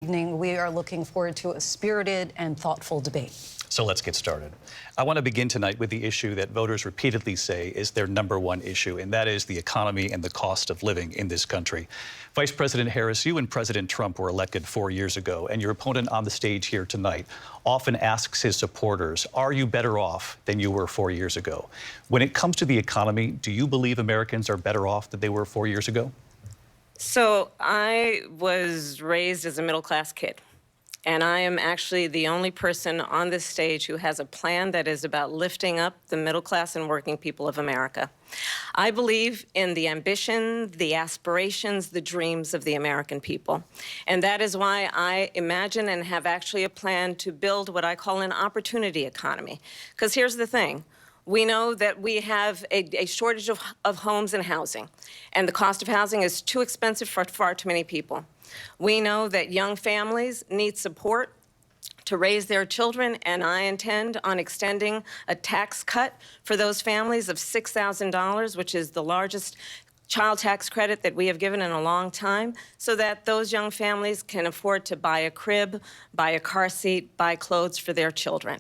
Evening, we are looking forward to a spirited and thoughtful debate. So let's get started. I want to begin tonight with the issue that voters repeatedly say is their #1 issue, and that is the economy and the cost of living in this country. Vice President Harris, you and President Trump were elected 4 years ago, and your opponent on the stage here tonight often asks his supporters, are you better off than you were 4 years ago? When it comes to the economy, do you believe Americans are better off than they were 4 years ago? So I was raised as a middle-class kid, and I am actually the only person on this stage who has a plan that is about lifting up the middle class and working people of America. I believe in the ambition, the aspirations, the dreams of the American people. And that is why I imagine and have actually a plan to build what I call an opportunity economy. Because here's the thing. We know that we have a shortage of homes and housing, and the cost of housing is too expensive for far too many people. We know that young families need support to raise their children, and I intend on extending a tax cut for those families of $6,000, which is the largest child tax credit that we have given in a long time, so that those young families can afford to buy a crib, buy a car seat, buy clothes for their children.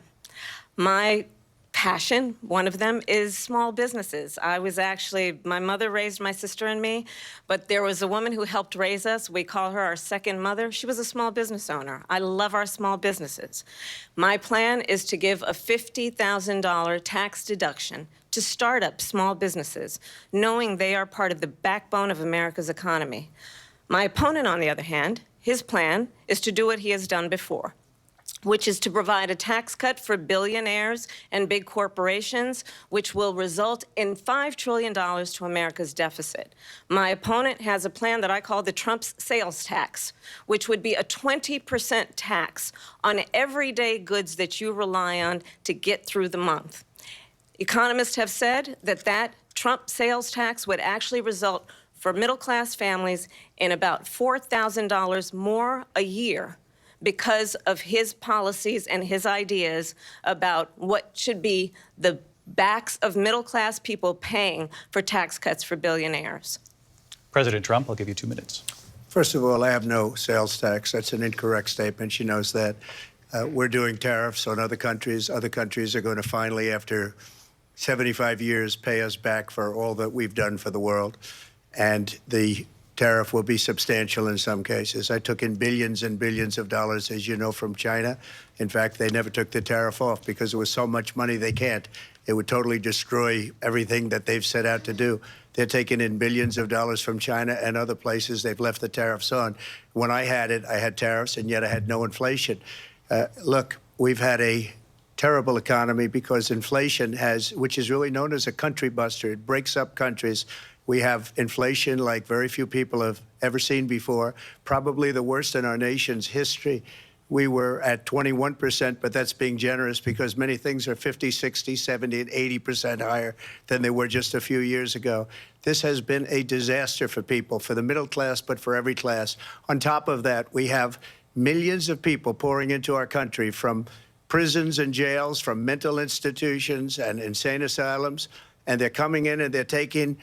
My passion, one of them, is small businesses. My mother raised my sister and me, but there was a woman who helped raise us. We call her our second mother. She was a small business owner. I love our small businesses. My plan is to give a $50,000 tax deduction to start up small businesses, knowing they are part of the backbone of America's economy. My opponent, on the other hand, his plan is to do what he has done before, which is to provide a tax cut for billionaires and big corporations, which will result in $5 trillion to America's deficit. My opponent has a plan that I call the Trump's sales tax, which would be a 20% tax on everyday goods that you rely on to get through the month. Economists have said that Trump sales tax would actually result for middle-class families in about $4,000 more a year because of his policies and his ideas about what should be the backs of middle-class people paying for tax cuts for billionaires. President Trump, I'll give you 2 minutes. First of all, I have no sales tax. That's an incorrect statement. She knows that. We're doing tariffs on other countries. Other countries are going to finally, after 75 years, pay us back for all that we've done for the world. And the tariff will be substantial in some cases. I took in billions and billions of dollars, as you know, from China. In fact, they never took the tariff off because it was so much money they can't. It would totally destroy everything that they've set out to do. They're taking in billions of dollars from China and other places. They've left the tariffs on. When I had it, I had tariffs, and yet I had no inflation. Look, we've had a terrible economy because inflation which is really known as a country buster. It breaks up countries. We have inflation like very few people have ever seen before, probably the worst in our nation's history. We were at 21%, but that's being generous because many things are 50, 60, 70, and 80% higher than they were just a few years ago. This has been a disaster for people, for the middle class, but for every class. On top of that, we have millions of people pouring into our country from prisons and jails, from mental institutions and insane asylums, and they're coming in and they're taking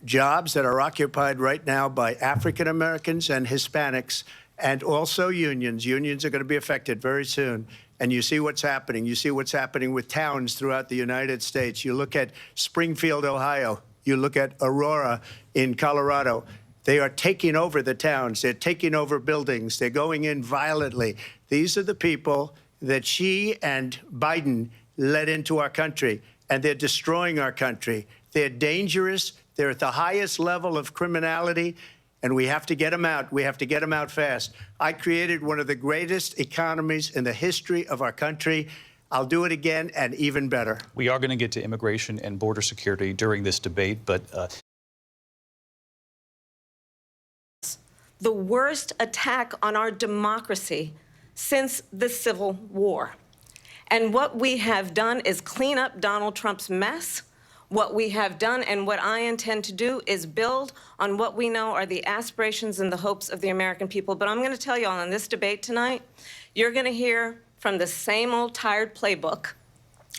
jobs that are occupied right now by African Americans and Hispanics, and also unions. Unions are going to be affected very soon. And you see what's happening. You see what's happening with towns throughout the United States. You look at Springfield, Ohio. You look at Aurora in Colorado. They are taking over the towns. They're taking over buildings. They're going in violently. These are the people that Xi and Biden led into our country, and they're destroying our country. They're dangerous. They're at the highest level of criminality, and we have to get them out. We have to get them out fast. I created one of the greatest economies in the history of our country. I'll do it again and even better. We are going to get to immigration and border security during this debate, but The worst attack on our democracy since the Civil War. And what we have done is clean up Donald Trump's mess. What we have done and what I intend to do is build on what we know are the aspirations and the hopes of the American people. But I'm going to tell you all, in this debate tonight, you're going to hear from the same old tired playbook,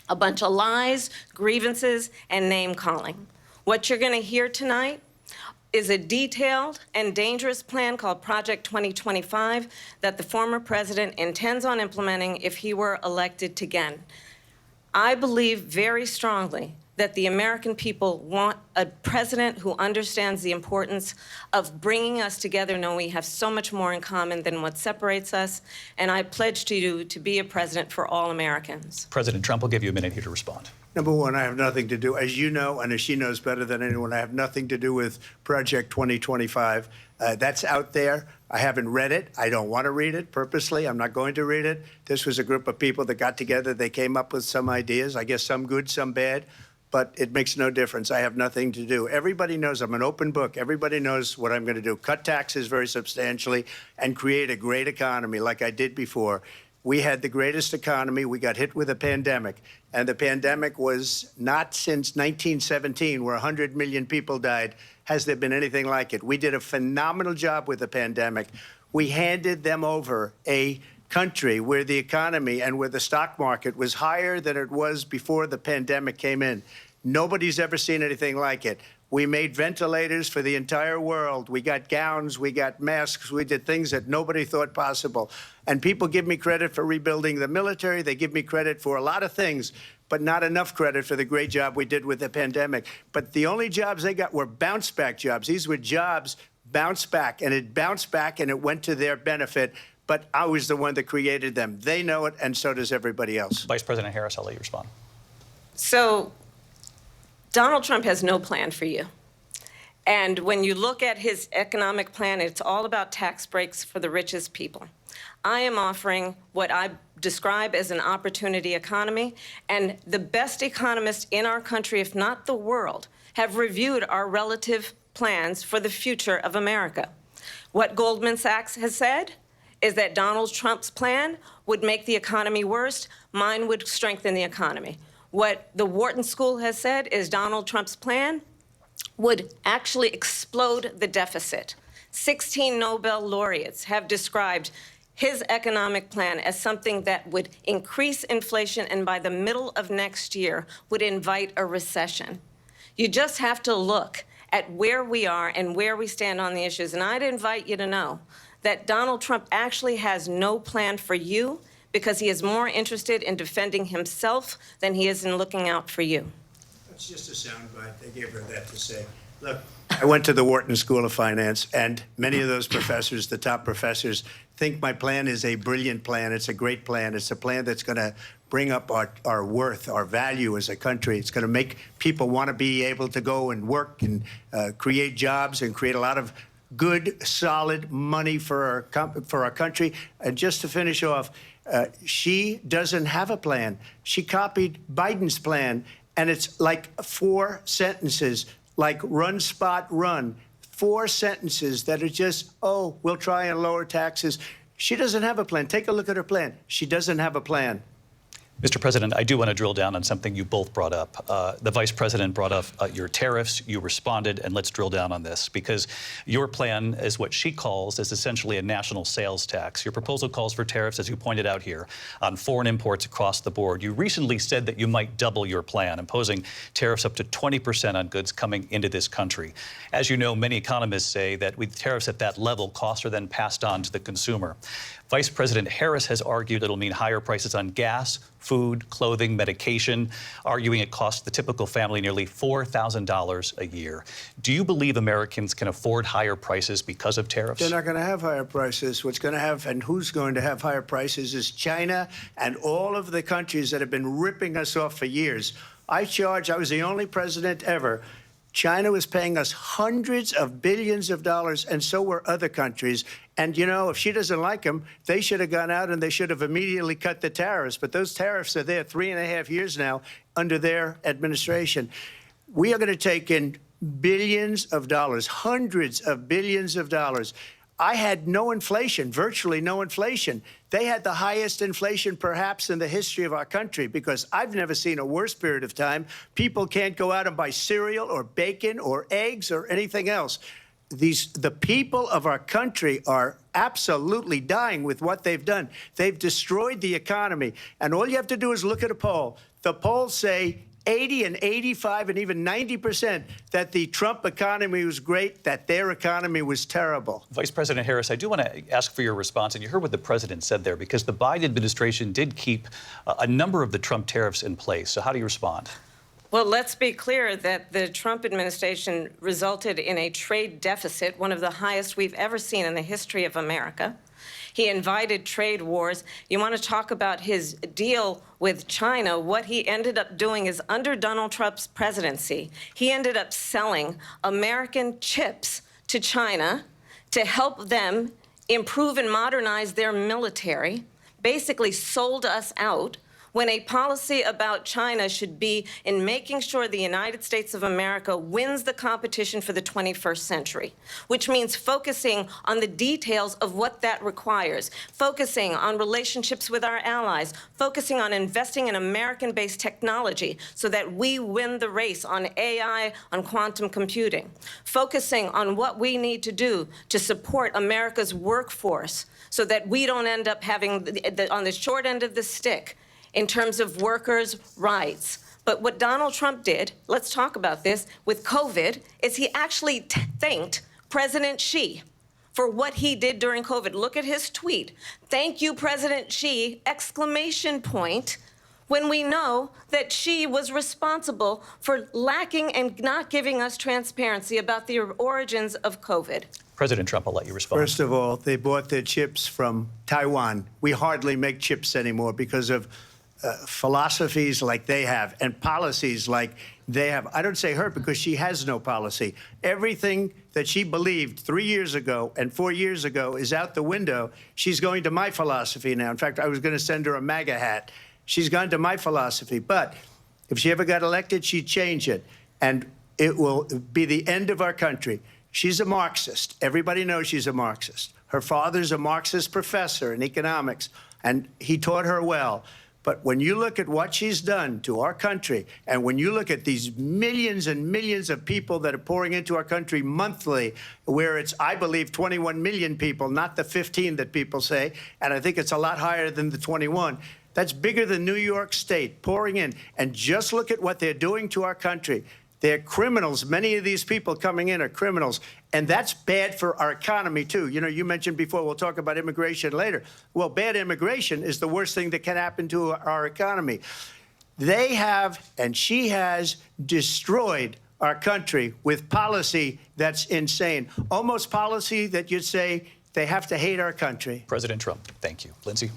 a bunch of lies, grievances, and name-calling. What you're going to hear tonight is a detailed and dangerous plan called Project 2025 that the former president intends on implementing if he were elected again. I believe very strongly that the American people want a president who understands the importance of bringing us together, knowing we have so much more in common than what separates us. And I pledge to you to be a president for all Americans. President Trump will give you a minute here to respond. Number one, I have nothing to do, as you know, and as she knows better than anyone, I have nothing to do with Project 2025. That's out there. I haven't read it. I don't want to read it purposely. I'm not going to read it. This was a group of people that got together. They came up with some ideas, I guess some good, some bad, but it makes no difference. I have nothing to do. Everybody knows I'm an open book. Everybody knows what I'm going to do. Cut taxes very substantially and create a great economy like I did before. We had the greatest economy. We got hit with a pandemic, and the pandemic was not since 1917, where 100 million people died, has there been anything like it. We did a phenomenal job with the pandemic. We handed them over a country where the economy and where the stock market was higher than it was before the pandemic came in. Nobody's ever seen anything like it. We made ventilators for the entire world. We got gowns, we got masks, we did things that nobody thought possible. And people give me credit for rebuilding the military. They give me credit for a lot of things, but not enough credit for the great job we did with the pandemic. But the only jobs they got were bounce back jobs. These were jobs bounce back, and it bounced back and it went to their benefit. But I was the one that created them. They know it, and so does everybody else. Vice President Harris, I'll let you respond. So Donald Trump has no plan for you. And when you look at his economic plan, it's all about tax breaks for the richest people. I am offering what I describe as an opportunity economy, and the best economists in our country, if not the world, have reviewed our relative plans for the future of America. What Goldman Sachs has said is that Donald Trump's plan would make the economy worse, mine would strengthen the economy. What the Wharton School has said is Donald Trump's plan would actually explode the deficit. 16 Nobel laureates have described his economic plan as something that would increase inflation and by the middle of next year would invite a recession. You just have to look at where we are and where we stand on the issues. And I'd invite you to know that Donald Trump actually has no plan for you because he is more interested in defending himself than he is in looking out for you. That's just a soundbite. They gave her that to say. Look, I went to the Wharton School of Finance, and many of those professors, the top professors, think my plan is a brilliant plan. It's a great plan. It's a plan that's going to bring up our worth, our value as a country. It's going to make people want to be able to go and work and create jobs and create a lot of good, solid money for our country. And just to finish off, she doesn't have a plan. She copied Biden's plan, and it's like 4 sentences, like run, spot, run. 4 sentences that are just, oh, we'll try and lower taxes. She doesn't have a plan. Take a look at her plan. She doesn't have a plan. Mr. President, I do want to drill down on something you both brought up. The Vice President brought up your tariffs. You responded, and let's drill down on this, because your plan is what she calls is essentially a national sales tax. Your proposal calls for tariffs, as you pointed out here, on foreign imports across the board. You recently said that you might double your plan, imposing tariffs up to 20% on goods coming into this country. As you know, many economists say that with tariffs at that level, costs are then passed on to the consumer. Vice President Harris has argued it'll mean higher prices on gas, food, clothing, medication, arguing it costs the typical family nearly $4,000 a year. Do you believe Americans can afford higher prices because of tariffs? They're not going to have higher prices. What's going to have, and who's going to have higher prices, is China and all of the countries that have been ripping us off for years. I was the only president ever. China was paying us hundreds of billions of dollars, and so were other countries. And, you know, if she doesn't like them, they should have gone out and they should have immediately cut the tariffs. But those tariffs are there 3.5 years now under their administration. We are going to take in billions of dollars, hundreds of billions of dollars. I had no inflation, virtually no inflation. They had the highest inflation perhaps in the history of our country, because I've never seen a worse period of time. People can't go out and buy cereal or bacon or eggs or anything else. The people of our country are absolutely dying with what they've done. They've destroyed the economy. And all you have to do is look at a poll. The polls say 80 and 85 and even 90% that the Trump economy was great, that their economy was terrible. Vice President Harris, I do want to ask for your response, and you heard what the president said there, because the Biden administration did keep a number of the Trump tariffs in place. So how do you respond? Well, let's be clear that the Trump administration resulted in a trade deficit, one of the highest we've ever seen in the history of America. He invited trade wars. You want to talk about his deal with China? What he ended up doing is, under Donald Trump's presidency, he ended up selling American chips to China to help them improve and modernize their military, basically sold us out, when a policy about China should be in making sure the United States of America wins the competition for the 21st century, which means focusing on the details of what that requires, focusing on relationships with our allies, focusing on investing in American-based technology so that we win the race on AI, on quantum computing, focusing on what we need to do to support America's workforce so that we don't end up having, on the short end of the stick, in terms of workers' rights. But what Donald Trump did, let's talk about this, with COVID, is he actually thanked President Xi for what he did during COVID. Look at his tweet. Thank you, President Xi, exclamation point, when we know that Xi was responsible for lacking and not giving us transparency about the origins of COVID. President Trump, I'll let you respond. First of all, they bought their chips from Taiwan. We hardly make chips anymore because of philosophies like they have and policies like they have. I don't say her because she has no policy. Everything that she believed 3 years ago and 4 years ago is out the window. She's going to my philosophy now. In fact, I was going to send her a MAGA hat. She's gone to my philosophy. But if she ever got elected, she'd change it. And it will be the end of our country. She's a Marxist. Everybody knows she's a Marxist. Her father's a Marxist professor in economics, and he taught her well. But when you look at what she's done to our country, and when you look at these millions and millions of people that are pouring into our country monthly, where it's, I believe, 21 million people, not the 15 that people say, and I think it's a lot higher than the 21, that's bigger than New York State pouring in. And just look at what they're doing to our country. They're criminals. Many of these people coming in are criminals. And that's bad for our economy, too. You know, you mentioned before, we'll talk about immigration later. Well, bad immigration is the worst thing that can happen to our economy. They have, and she has, destroyed our country with policy that's insane. Almost policy that you'd say they have to hate our country. President Trump, thank you. Lindsay?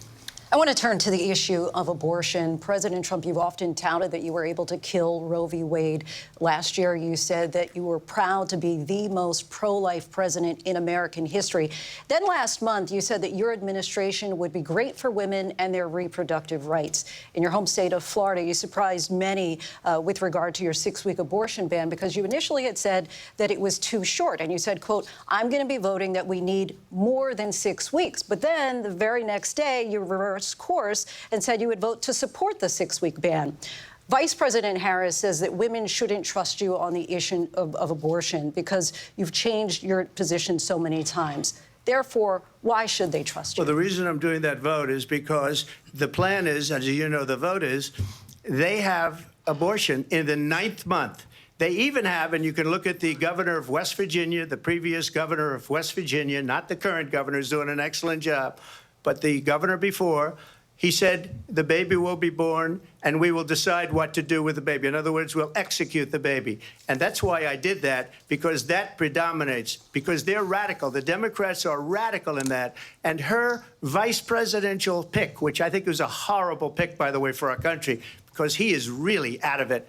I want to turn to the issue of abortion. President Trump, you've often touted that you were able to kill Roe v. Wade. Last year, you said that you were proud to be the most pro-life president in American history. Then last month, you said that your administration would be great for women and their reproductive rights. In your home state of Florida, you surprised many with regard to your 6-week abortion ban, because you initially had said that it was too short. And you said, quote, I'm going to be voting that we need more than 6 weeks. But then the very next day, you reversed course and said you would vote to support the 6-week ban. Vice President Harris says that women shouldn't trust you on the issue of abortion because you've changed your position so many times. Therefore, why should they trust you? Well, the reason I'm doing that vote is because the plan is, as you know, the vote is, they have abortion in the 9th month. They even have, and you can look at the governor of West Virginia, the previous governor of West Virginia, not the current governor, who's doing an excellent job, but the governor before, he said the baby will be born and we will decide what to do with the baby. In other words, we'll execute the baby. And that's why I did that, because that predominates, because they're radical. The Democrats are radical in that. And her vice presidential pick, which I think was a horrible pick, by the way, for our country, because he is really out of it.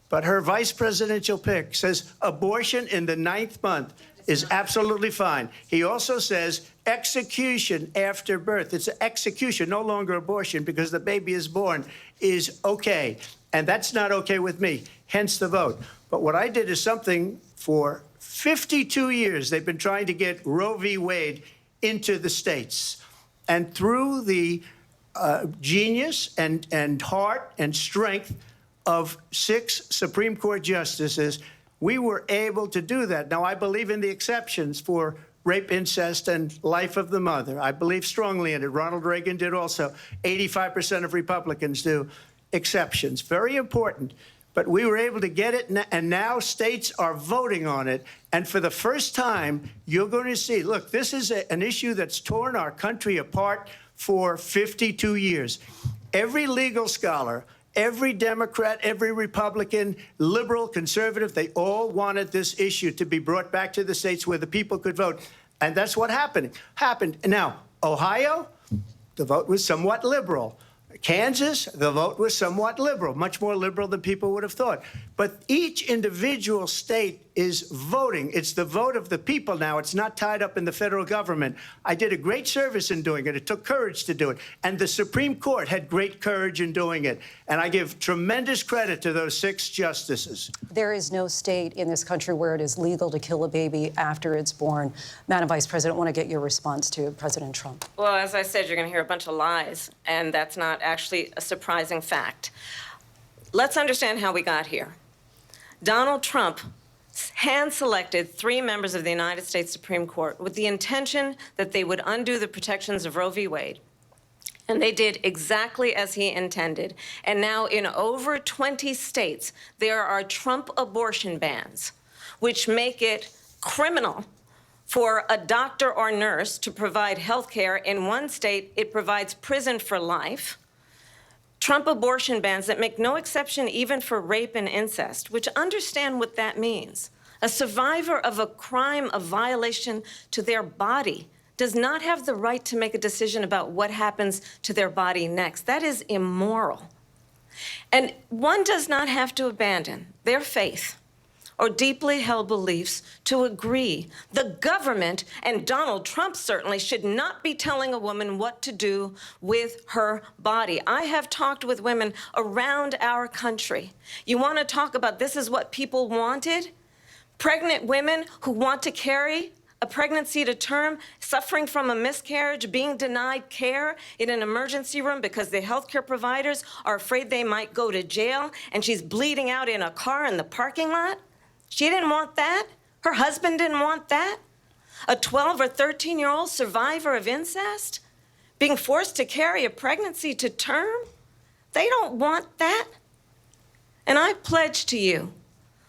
But her vice presidential pick says abortion in the 9th month is absolutely fine. He also says execution after birth. It's execution, no longer abortion, because the baby is born, is okay. And that's not okay with me, hence the vote. But what I did is something for 52 years. They've been trying to get Roe v. Wade into the states. And through the genius and heart and strength of 6 Supreme Court justices, we were able to do that. Now, I believe in the exceptions for rape, incest, and life of the mother. I believe strongly in it. Ronald Reagan did also. 85% of Republicans do. Exceptions. Very important. but we were able to get it, and now states are voting on it. And for the first time, you're going to see, look, this is an issue that's torn our country apart for 52 years. Every legal scholar, every Democrat, every Republican, liberal, conservative, they all wanted this issue to be brought back to the states where the people could vote. And that's what happened. Now, Ohio, the vote was somewhat liberal. Kansas, the vote was somewhat liberal, much more liberal than people would have thought. But each individual state is voting. It's the vote of the people now. It's not tied up in the federal government. I did a great service in doing it. It took courage to do it. And the Supreme Court had great courage in doing it. And I give tremendous credit to those 6 justices. There is no state in this country where it is legal to kill a baby after it's born. Madam Vice President, I want to get your response to President Trump. Well, as I said, you're going to hear a bunch of lies, and that's not actually a surprising fact. Let's understand how we got here. Donald Trump hand-selected 3 members of the United States Supreme Court with the intention that they would undo the protections of Roe v. Wade. And they did exactly as he intended. And now in over 20 states, there are Trump abortion bans, which make it criminal for a doctor or nurse to provide health care. In one state, it provides prison for life. Trump abortion bans that make no exception even for rape and incest, which understand what that means. A survivor of a crime, a violation to their body, does not have the right to make a decision about what happens to their body next. That is immoral. And one does not have to abandon their faith or deeply held beliefs to agree. The government, and Donald Trump certainly, should not be telling a woman what to do with her body. I have talked with women around our country. You want to talk about this is what people wanted? Pregnant women who want to carry a pregnancy to term, suffering from a miscarriage, being denied care in an emergency room because the healthcare providers are afraid they might go to jail, and she's bleeding out in a car in the parking lot. She didn't want that. Her husband didn't want that. A 12 or 13-year-old survivor of incest being forced to carry a pregnancy to term. They don't want that. And I pledge to you,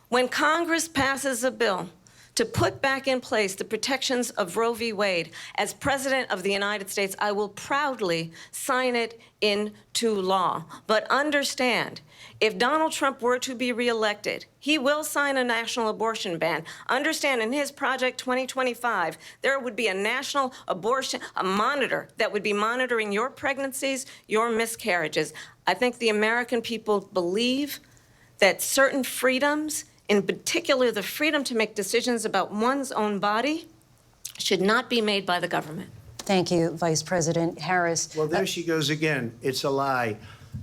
when Congress passes a bill to put back in place the protections of Roe v. Wade, as President of the United States, I will proudly sign it into law. But understand, if Donald Trump were to be reelected, he will sign a national abortion ban. Understand, in his Project 2025, there would be a national abortion, a monitor that would be monitoring your pregnancies, your miscarriages. I think the American people believe that certain freedoms, in particular the freedom to make decisions about one's own body, should not be made by the government. Thank you, Vice President Harris. Well, there she goes again. It's a lie.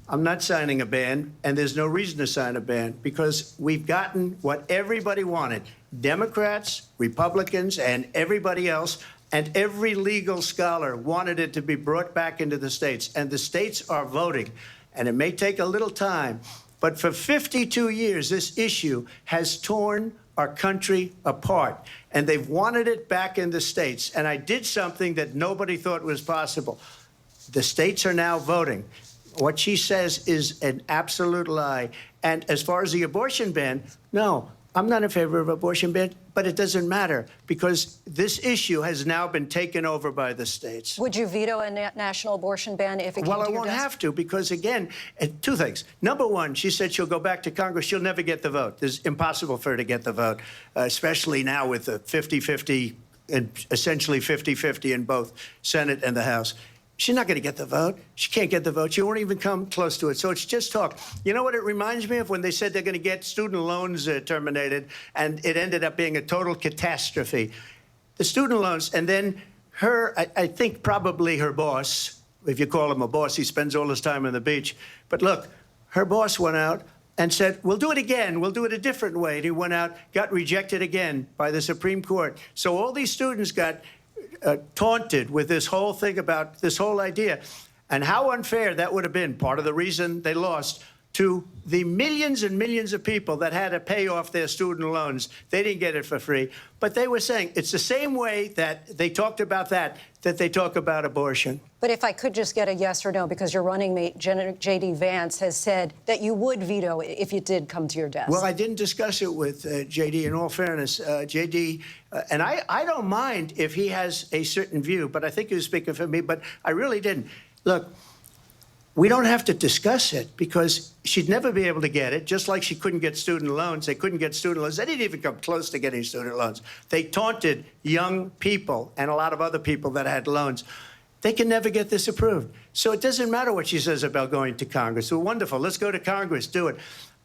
I'm not signing a ban, and there's no reason to sign a ban, because we've gotten what everybody wanted. Democrats, Republicans, and everybody else, and every legal scholar wanted it to be brought back into the states. And the states are voting. And it may take a little time, but for 52 years, this issue has torn our country apart, and they've wanted it back in the states. And I did something that nobody thought was possible. The states are now voting. What she says is an absolute lie. And as far as the abortion ban, no, I'm not in favor of abortion ban, but it doesn't matter, because this issue has now been taken over by the states. Would you veto a national abortion ban if it came to your desk? Well, I won't have to, because, again, 2 things. Number one, she said she'll go back to Congress. She'll never get the vote. It's impossible for her to get the vote, especially now with the 50-50, and essentially 50-50 in both Senate and the House. She's not going to get the vote. She can't get the vote. She won't even come close to it. So it's just talk. You know what it reminds me of? When they said they're going to get student loans terminated, and it ended up being a total catastrophe. The student loans, and then I think probably her boss, if you call him a boss, he spends all his time on the beach. But look, her boss went out and said, we'll do it again. We'll do it a different way. And he went out, got rejected again by the Supreme Court. So all these students got taunted with this whole thing about this whole idea. And how unfair that would have been. Part of the reason they lost. to the millions and millions of people that had to pay off their student loans. They didn't get it for free. But they were saying it's the same way that they talked about that they talk about abortion. But if I could just get a yes or no, because your running mate, J.D. Vance, has said that you would veto it if it did come to your desk. Well, I didn't discuss it with J.D. In all fairness, J.D. And I don't mind if he has a certain view, but I think he was speaking for me, but I really didn't. Look, we don't have to discuss it because she'd never be able to get it, just like she couldn't get student loans. They couldn't get student loans. They didn't even come close to getting student loans. They taunted young people and a lot of other people that had loans. They can never get this approved. So it doesn't matter what she says about going to Congress. Well, wonderful. Let's go to Congress. Do it.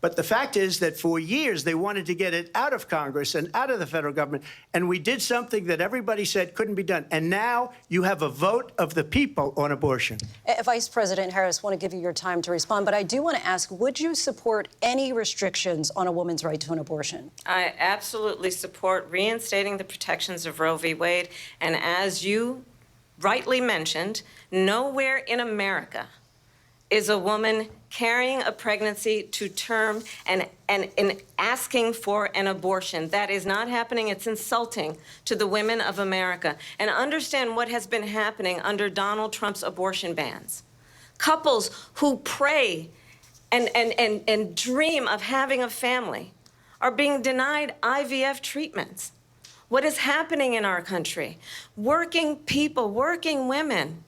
But the fact is that for years, they wanted to get it out of Congress and out of the federal government. And we did something that everybody said couldn't be done. And now you have a vote of the people on abortion. Vice President Harris, I want to give you your time to respond, but I do want to ask, would you support any restrictions on a woman's right to an abortion? I absolutely support reinstating the protections of Roe v. Wade. And as you rightly mentioned, nowhere in America is a woman carrying a pregnancy to term and asking for an abortion. That is not happening. It's insulting to the women of America. And understand what has been happening under Donald Trump's abortion bans. Couples who pray and dream of having a family are being denied IVF treatments. What is happening in our country? Working people, working women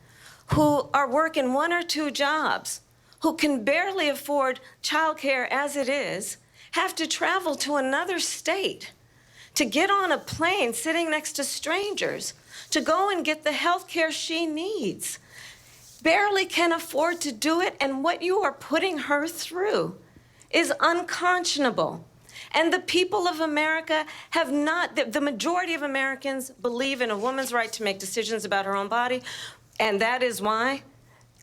who are working 1 or 2 jobs, who can barely afford childcare as it is, have to travel to another state to get on a plane sitting next to strangers to go and get the health care she needs. Barely can afford to do it, and what you are putting her through is unconscionable. And the people of America have not, the majority of Americans believe in a woman's right to make decisions about her own body, and that is why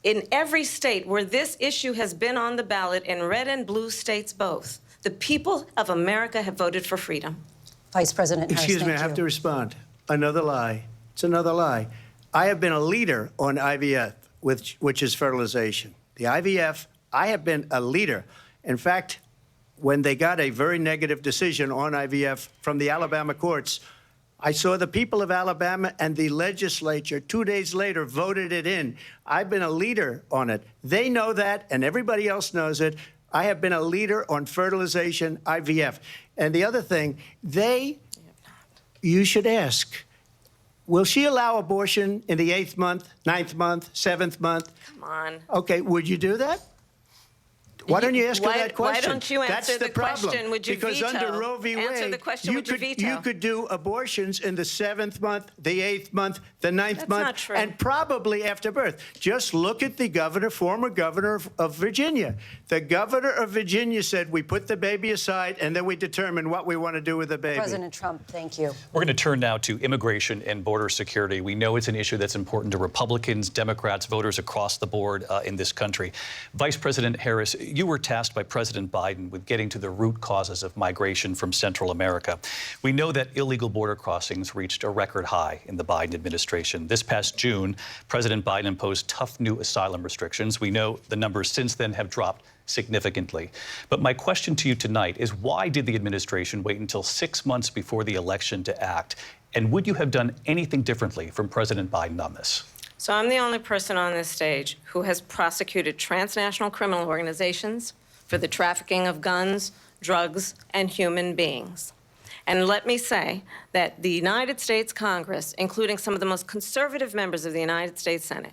in every state where this issue has been on the ballot, in red and blue states both, the people of America have voted for freedom. Vice President Harris, Excuse me, I have to respond. Another lie. It's another lie. I have been a leader on IVF, which is fertilization. The IVF, I have been a leader. In fact, when they got a very negative decision on IVF from the Alabama courts, I saw the people of Alabama and the legislature 2 days later voted it in. I've been a leader on it. They know that, and everybody else knows it. I have been a leader on fertilization, IVF. And the other thing, you should ask, will she allow abortion in the 8th month, 9th month, 7th month? Come on. Okay, would you do that? Why don't you ask her that question? Why don't you answer the question? Would you because veto? Under Roe v. Wade, answer the question. Would you veto? You could do abortions in the 7th month, the 8th month, the 9th month, not true. and probably after birth. Just look at the governor, former governor of Virginia. The governor of Virginia said we put the baby aside and then we determine what we want to do with the baby. President Trump, thank you. We're going to turn now to immigration and border security. We know it's an issue that's important to Republicans, Democrats, voters across the board in this country. Vice President Harris, you were tasked by President Biden with getting to the root causes of migration from Central America. We know that illegal border crossings reached a record high in the Biden administration. This past June, President Biden imposed tough new asylum restrictions. We know the numbers since then have dropped significantly. But my question to you tonight is, why did the administration wait until 6 months before the election to act? And would you have done anything differently from President Biden on this? So I'm the only person on this stage who has prosecuted transnational criminal organizations for the trafficking of guns, drugs, and human beings. And let me say that the United States Congress, including some of the most conservative members of the United States Senate,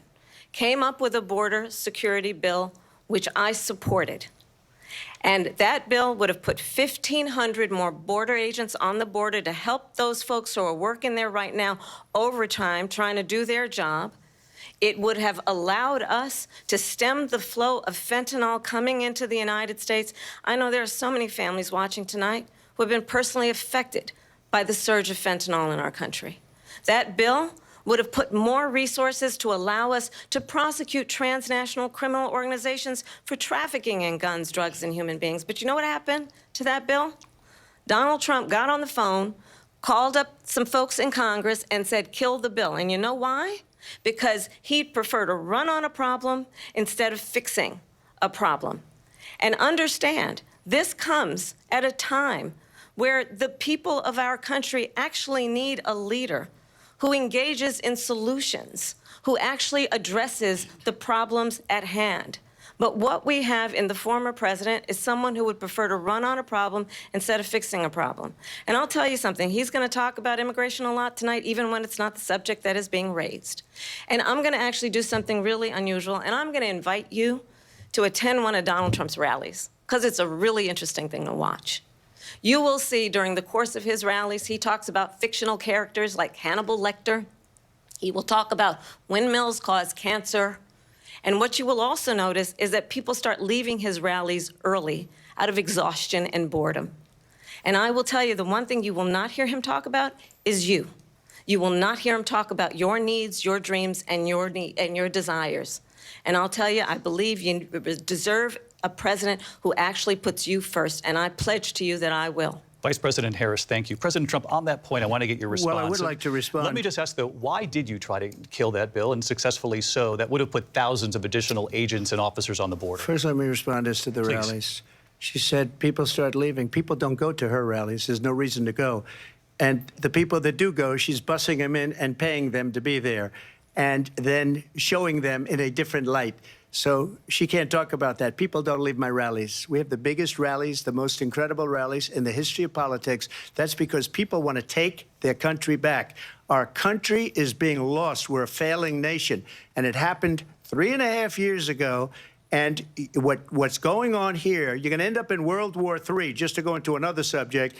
came up with a border security bill which I supported. And that bill would have put 1,500 more border agents on the border to help those folks who are working there right now overtime, trying to do their job. It would have allowed us to stem the flow of fentanyl coming into the United States. I know there are so many families watching tonight who have been personally affected by the surge of fentanyl in our country. That bill would have put more resources to allow us to prosecute transnational criminal organizations for trafficking in guns, drugs, and human beings. But you know what happened to that bill? Donald Trump got on the phone, called up some folks in Congress, and said, kill the bill. And you know why? Because he'd prefer to run on a problem instead of fixing a problem. And understand, this comes at a time where the people of our country actually need a leader who engages in solutions, who actually addresses the problems at hand. But what we have in the former president is someone who would prefer to run on a problem instead of fixing a problem. And I'll tell you something, he's going to talk about immigration a lot tonight, even when it's not the subject that is being raised. And I'm going to actually do something really unusual, and I'm going to invite you to attend one of Donald Trump's rallies, because it's a really interesting thing to watch. You will see during the course of his rallies, he talks about fictional characters like Hannibal Lecter. He will talk about windmills cause cancer. And what you will also notice is that people start leaving his rallies early out of exhaustion and boredom. And I will tell you, the one thing you will not hear him talk about is you. You will not hear him talk about your needs, your dreams, and your desires. And I'll tell you, I believe you deserve a president who actually puts you first, and I pledge to you that I will. Vice President Harris, thank you. President Trump, on that point, I want to get your response. Well, I would like to respond. Let me just ask, though, why did you try to kill that bill, and successfully so, that would have put thousands of additional agents and officers on the border? First, let me respond as to the Please. rallies. She said people start leaving. People don't go to her rallies. There's no reason to go. And the people that do go, she's bussing them in and paying them to be there, and then showing them in a different light. So she can't talk about that. People don't leave my rallies. We have the biggest rallies, the most incredible rallies in the history of politics. That's because people want to take their country back. Our country is being lost. We're a failing nation. And it happened 3.5 years ago. And what's going on here, you're going to end up in World War III, just to go into another subject.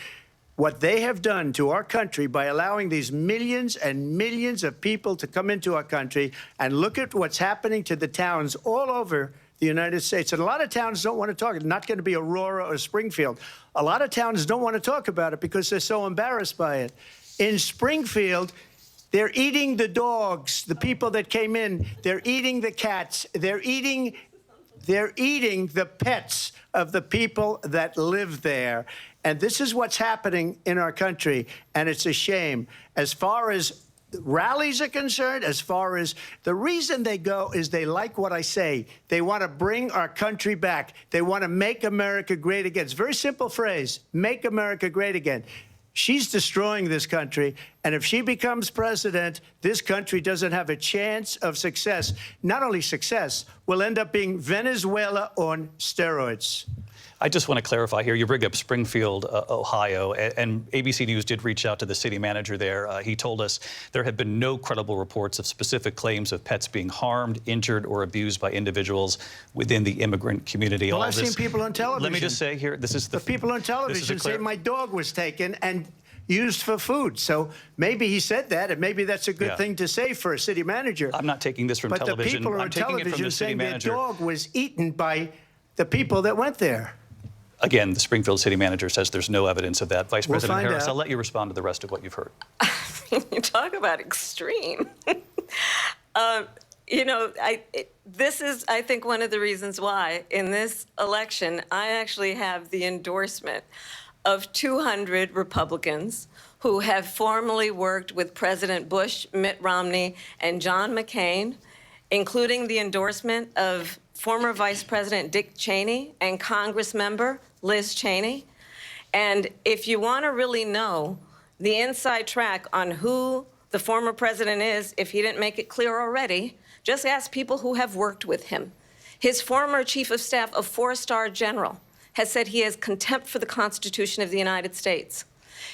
What they have done to our country by allowing these millions and millions of people to come into our country, and look at what's happening to the towns all over the United States. And a lot of towns don't want to talk. It's not going to be Aurora or Springfield. A lot of towns don't want to talk about it because they're so embarrassed by it. In Springfield, they're eating the dogs, the people that came in. They're eating the cats. They're eating the pets of the people that live there. And this is what's happening in our country, and it's a shame. As far as rallies are concerned, as far as the reason they go is they like what I say. They want to bring our country back. They want to make America great again. It's a very simple phrase, make America great again. She's destroying this country, and if she becomes president, this country doesn't have a chance of success. Not only success, we'll end up being Venezuela on steroids. I just want to clarify here. You bring up Springfield, Ohio, and ABC News did reach out to the city manager there. He told us there have been no credible reports of specific claims of pets being harmed, injured, or abused by individuals within the immigrant community. Well, I've seen people on television. Let me just say here, this is the people on television say my dog was taken and used for food. So maybe he said that, and maybe that's a good thing to say for a city manager. I'm not taking this from television. But the people on television saying their dog was eaten by the people that went there. Again, the Springfield city manager says there's no evidence of that. Vice President Harris, out. I'll let you respond to the rest of what you've heard. You talk about extreme. This is, I think, one of the reasons why in this election, I actually have the endorsement of 200 Republicans who have formerly worked with President Bush, Mitt Romney, and John McCain, including the endorsement of former Vice President Dick Cheney and Congress member Liz Cheney. And if you want to really know the inside track on who the former president is, if he didn't make it clear already, just ask people who have worked with him. His former chief of staff, a four-star general, has said he has contempt for the Constitution of the United States.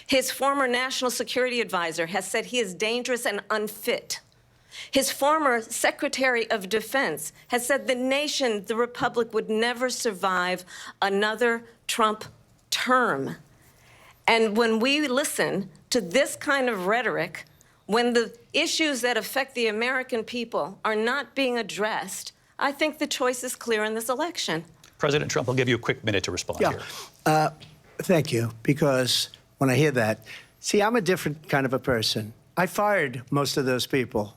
His former national security advisor has said he is dangerous and unfit. His former Secretary of Defense has said the nation, the republic, would never survive another Trump term. And when we listen to this kind of rhetoric, when the issues that affect the American people are not being addressed, I think the choice is clear in this election. President Trump, I'll give you a quick minute to respond here. Thank you, because when I hear that, see, I'm a different kind of a person. I fired most of those people.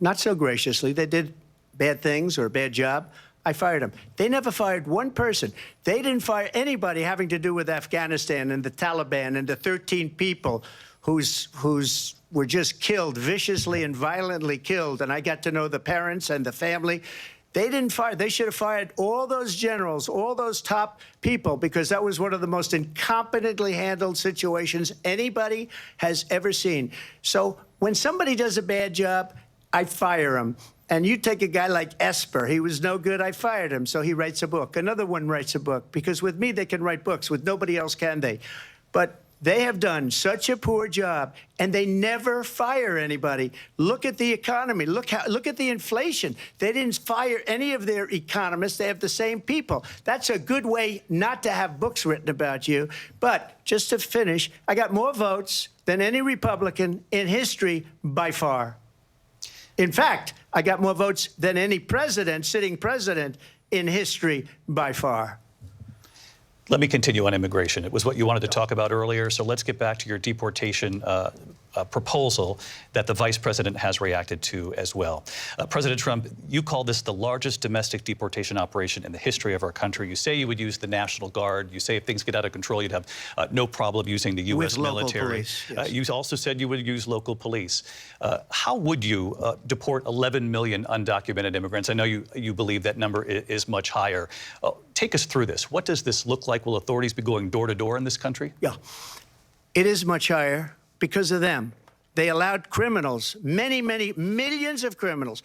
Not so graciously. They did bad things or a bad job. I fired them. They never fired one person. They didn't fire anybody having to do with Afghanistan and the Taliban and the 13 people whose were just killed, viciously and violently killed. And I got to know the parents and the family. They didn't fire. They should have fired all those generals, all those top people, because that was one of the most incompetently handled situations anybody has ever seen. So when somebody does a bad job, I fire him. And you take a guy like Esper. He was no good. I fired him. So he writes a book. Another one writes a book. Because with me, they can write books. With nobody else can they. But they have done such a poor job, and they never fire anybody. Look at the economy. Look at the inflation. They didn't fire any of their economists. They have the same people. That's a good way not to have books written about you. But just to finish, I got more votes than any Republican in history by far. In fact, I got more votes than any president, sitting president, in history by far. Let me continue on immigration. It was what you wanted to talk about earlier, so let's get back to your deportation proposal that the vice president has reacted to as well. President Trump, you call this the largest domestic deportation operation in the history of our country. You say you would use the National Guard. You say if things get out of control, you'd have no problem using the U.S. military. Police, yes. You also said you would use local police. How would you deport 11 million undocumented immigrants? I know you believe that number is much higher. Take us through this. What does this look like? Will authorities be going door to door in this country? Yeah, it is much higher because of them. They allowed criminals, many, many millions of criminals.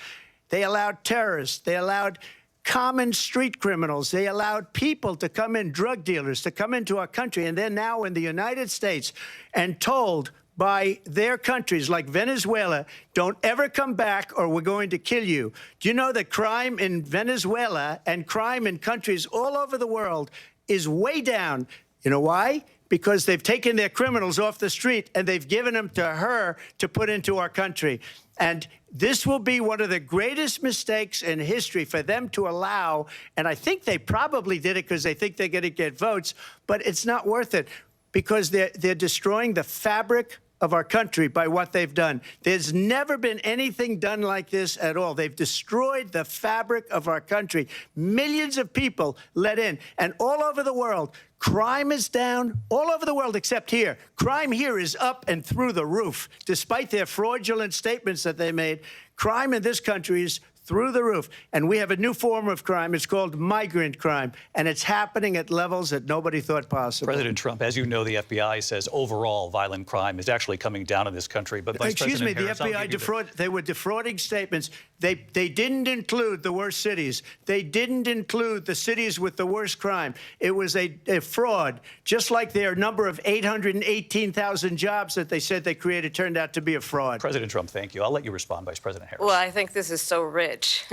They allowed terrorists. They allowed common street criminals. They allowed people to come in, drug dealers, to come into our country. And they're now in the United States and told by their countries like Venezuela, don't ever come back or we're going to kill you. Do you know that crime in Venezuela and crime in countries all over the world is way down? You know why? Because they've taken their criminals off the street and they've given them to her to put into our country. And this will be one of the greatest mistakes in history for them to allow. And I think they probably did it because they think they're going to get votes, but it's not worth it because they're destroying the fabric of our country by what they've done. There's never been anything done like this at all. They've destroyed the fabric of our country. Millions of people let in. And all over the world, crime is down all over the world except here. Crime here is up and through the roof. Despite their fraudulent statements that they made, crime in this country is through the roof. And we have a new form of crime. It's called migrant crime. And it's happening at levels that nobody thought possible. President Trump, as you know, the FBI says overall violent crime is actually coming down in this country. But Vice President Harris, the FBI they were defrauding statements. They didn't include the worst cities. They didn't include the cities with the worst crime. It was a fraud. Just like their number of 818,000 jobs that they said they created turned out to be a fraud. President Trump, thank you. I'll let you respond, Vice President Harris. Well, I think this is so rich,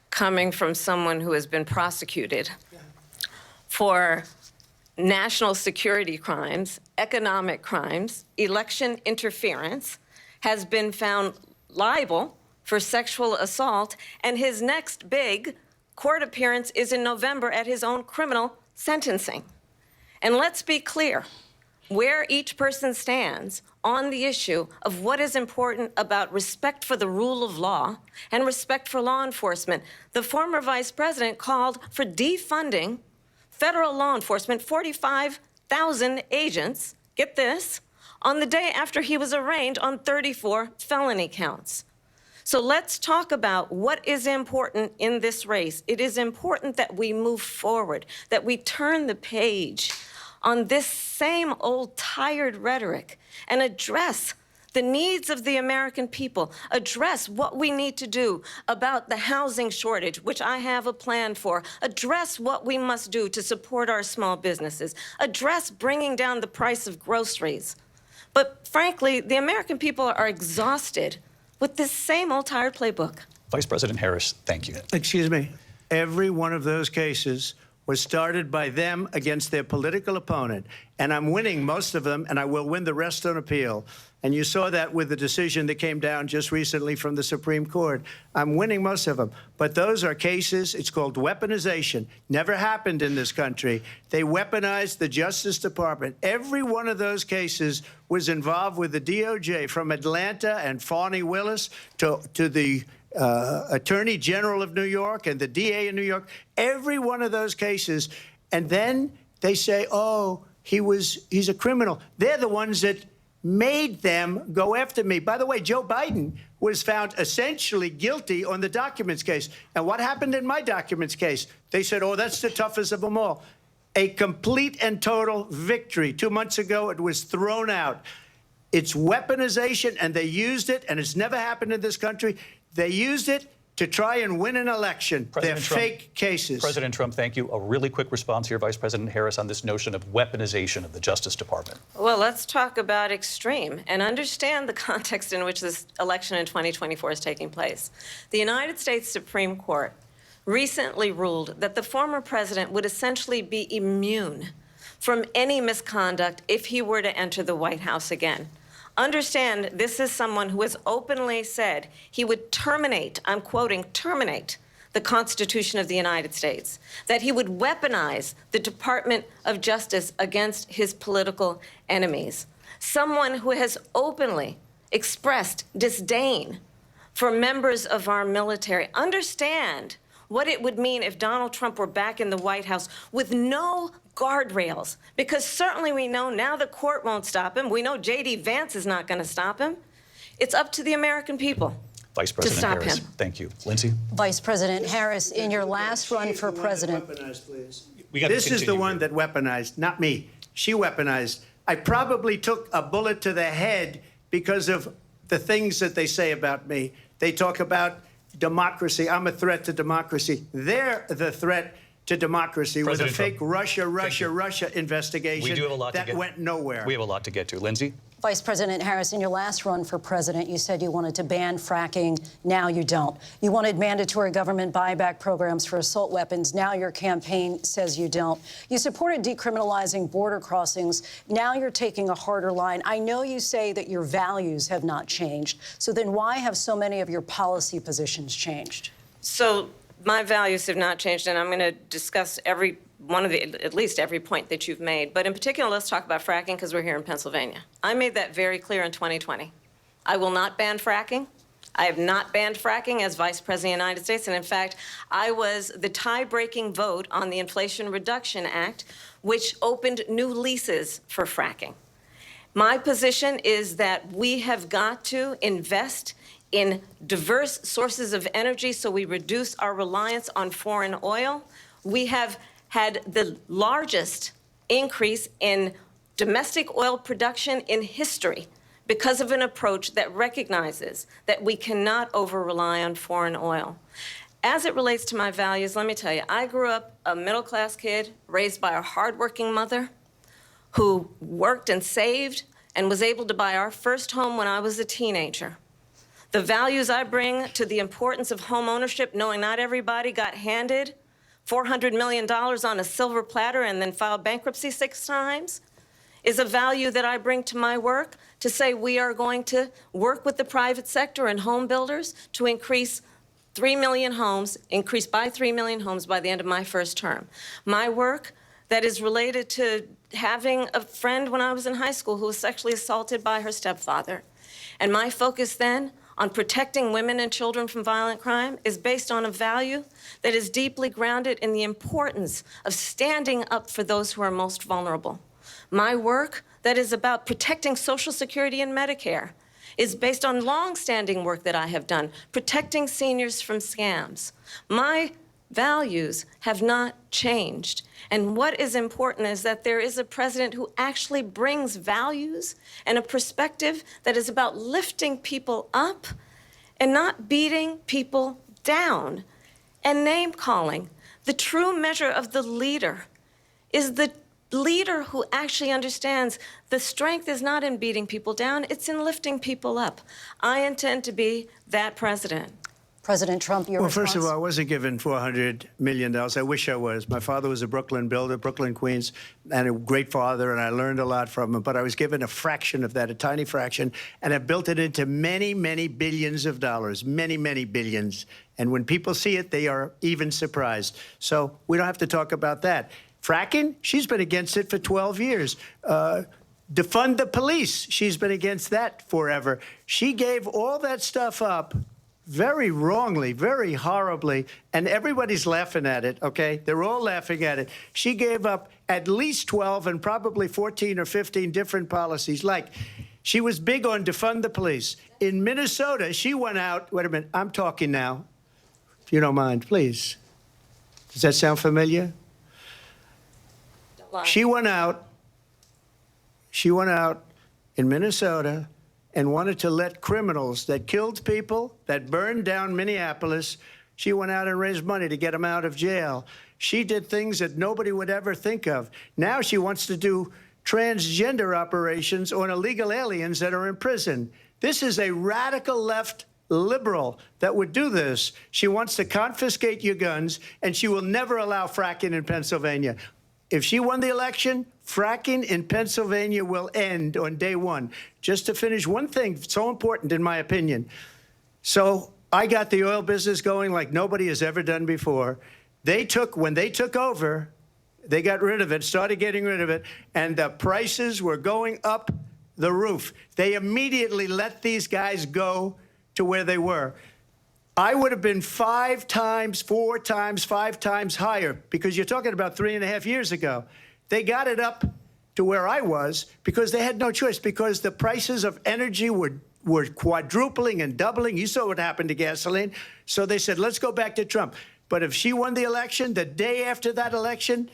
coming from someone who has been prosecuted for national security crimes, economic crimes, election interference, has been found liable for sexual assault, and his next big court appearance is in November at his own criminal sentencing. And let's be clear where each person stands on the issue of what is important about respect for the rule of law and respect for law enforcement. The former vice president called for defunding federal law enforcement, 45,000 agents, get this, on the day after he was arraigned on 34 felony counts. So let's talk about what is important in this race. It is important that we move forward, that we turn the page on this same old tired rhetoric and address the needs of the American people, address what we need to do about the housing shortage, which I have a plan for, address what we must do to support our small businesses, address bringing down the price of groceries. But frankly, the American people are exhausted with this same old tired playbook. Vice President Harris, thank you. Excuse me. Every one of those cases was started by them against their political opponent. And I'm winning most of them, and I will win the rest on appeal. And you saw that with the decision that came down just recently from the Supreme Court. I'm winning most of them. But those are cases, it's called weaponization. Never happened in this country. They weaponized the Justice Department. Every one of those cases was involved with the DOJ, from Atlanta and Fani Willis to the Attorney General of New York and the DA in New York, every one of those cases. And then they say, oh, he's a criminal. They're the ones that made them go after me. By the way, Joe Biden was found essentially guilty on the documents case. And what happened in my documents case? They said, oh, that's the toughest of them all. A complete and total victory. 2 months ago, it was thrown out. It's weaponization, and they used it, and it's never happened in this country. They used it to try and win an election. They're fake cases. President Trump, thank you. A really quick response here, Vice President Harris, on this notion of weaponization of the Justice Department. Well, let's talk about extreme and understand the context in which this election in 2024 is taking place. The United States Supreme Court recently ruled that the former president would essentially be immune from any misconduct if he were to enter the White House again. Understand, this is someone who has openly said he would terminate, I'm quoting, terminate the Constitution of the United States, that he would weaponize the Department of Justice against his political enemies. Someone who has openly expressed disdain for members of our military. Understand what it would mean if Donald Trump were back in the White House with no guardrails, because certainly we know now the court won't stop him. We know J.D. Vance is not going to stop him. It's up to the American people Vice President to stop Harris, him. Thank you. Lindsay? Vice President Harris, in your last run for president. This is the one that weaponized, not me. She weaponized. I probably took a bullet to the head because of the things that they say about me. They talk about democracy. I'm a threat to democracy. They're the threat to democracy with a fake Russia investigation We do have a lot that went nowhere. We have a lot to get to. Lindsay? Vice President Harris, in your last run for president, you said you wanted to ban fracking. Now you don't. You wanted mandatory government buyback programs for assault weapons. Now your campaign says you don't. You supported decriminalizing border crossings. Now you're taking a harder line. I know you say that your values have not changed. So then why have so many of your policy positions changed? So my values have not changed, and I'm going to discuss every one of at least every point that you've made. But in particular, let's talk about fracking, because we're here in Pennsylvania. I made that very clear in 2020. I will not ban fracking. I have not banned fracking as Vice President of the United States. And in fact, I was the tie-breaking vote on the Inflation Reduction Act, which opened new leases for fracking. My position is that we have got to invest in diverse sources of energy so we reduce our reliance on foreign oil. We have had the largest increase in domestic oil production in history because of an approach that recognizes that we cannot over-rely on foreign oil. As it relates to my values, let me tell you, I grew up a middle-class kid raised by a hardworking mother who worked and saved and was able to buy our first home when I was a teenager. The values I bring to the importance of home ownership, knowing not everybody got handed $400 million on a silver platter and then filed bankruptcy 6 times, is a value that I bring to my work to say we are going to work with the private sector and home builders to increase 3 million homes, increase by 3 million homes by the end of my first term. My work that is related to having a friend when I was in high school who was sexually assaulted by her stepfather. And my focus then on protecting women and children from violent crime is based on a value that is deeply grounded in the importance of standing up for those who are most vulnerable. My work that is about protecting Social Security and Medicare is based on long-standing work that I have done, protecting seniors from scams. My values have not changed. And what is important is that there is a president who actually brings values and a perspective that is about lifting people up and not beating people down and name-calling. The true measure of the leader is the leader who actually understands the strength is not in beating people down, it's in lifting people up. I intend to be that president. President Trump, your response? First of all, I wasn't given $400 million. I wish I was. My father was a Brooklyn builder, Brooklyn, Queens, and a great father, and I learned a lot from him. But I was given a fraction of that, a tiny fraction, and I built it into many, many billions of dollars, many, many billions. And when people see it, they are even surprised. So we don't have to talk about that. Fracking, she's been against it for 12 years. Defund the police, she's been against that forever. She gave all that stuff up very wrongly, very horribly, and everybody's laughing at it, okay? They're all laughing at it. She gave up at least 12 and probably 14 or 15 different policies. Like, She was big on defund the police. In Minnesota, she went out. Wait a minute. I'm talking now. If you don't mind, please. Does that sound familiar? She went out in Minnesota and wanted to let criminals that killed people, that burned down Minneapolis, she went out and raised money to get them out of jail. She did things that nobody would ever think of. Now she wants to do transgender operations on illegal aliens that are in prison. This is a radical left liberal that would do this. She wants to confiscate your guns, and she will never allow fracking in Pennsylvania. If she won the election, fracking in Pennsylvania will end on day one. Just to finish, one thing so important in my opinion. So I got the oil business going like nobody has ever done before. When they took over, they got rid of it, started getting rid of it, and the prices were going up the roof. They immediately let these guys go to where they were. I would have been 5 times, 4 times, 5 times higher, because you're talking about 3.5 years ago. They got it up to where I was because they had no choice, because the prices of energy were quadrupling and doubling. You saw what happened to gasoline. So they said, let's go back to Trump. But if she won the election, the day after that election,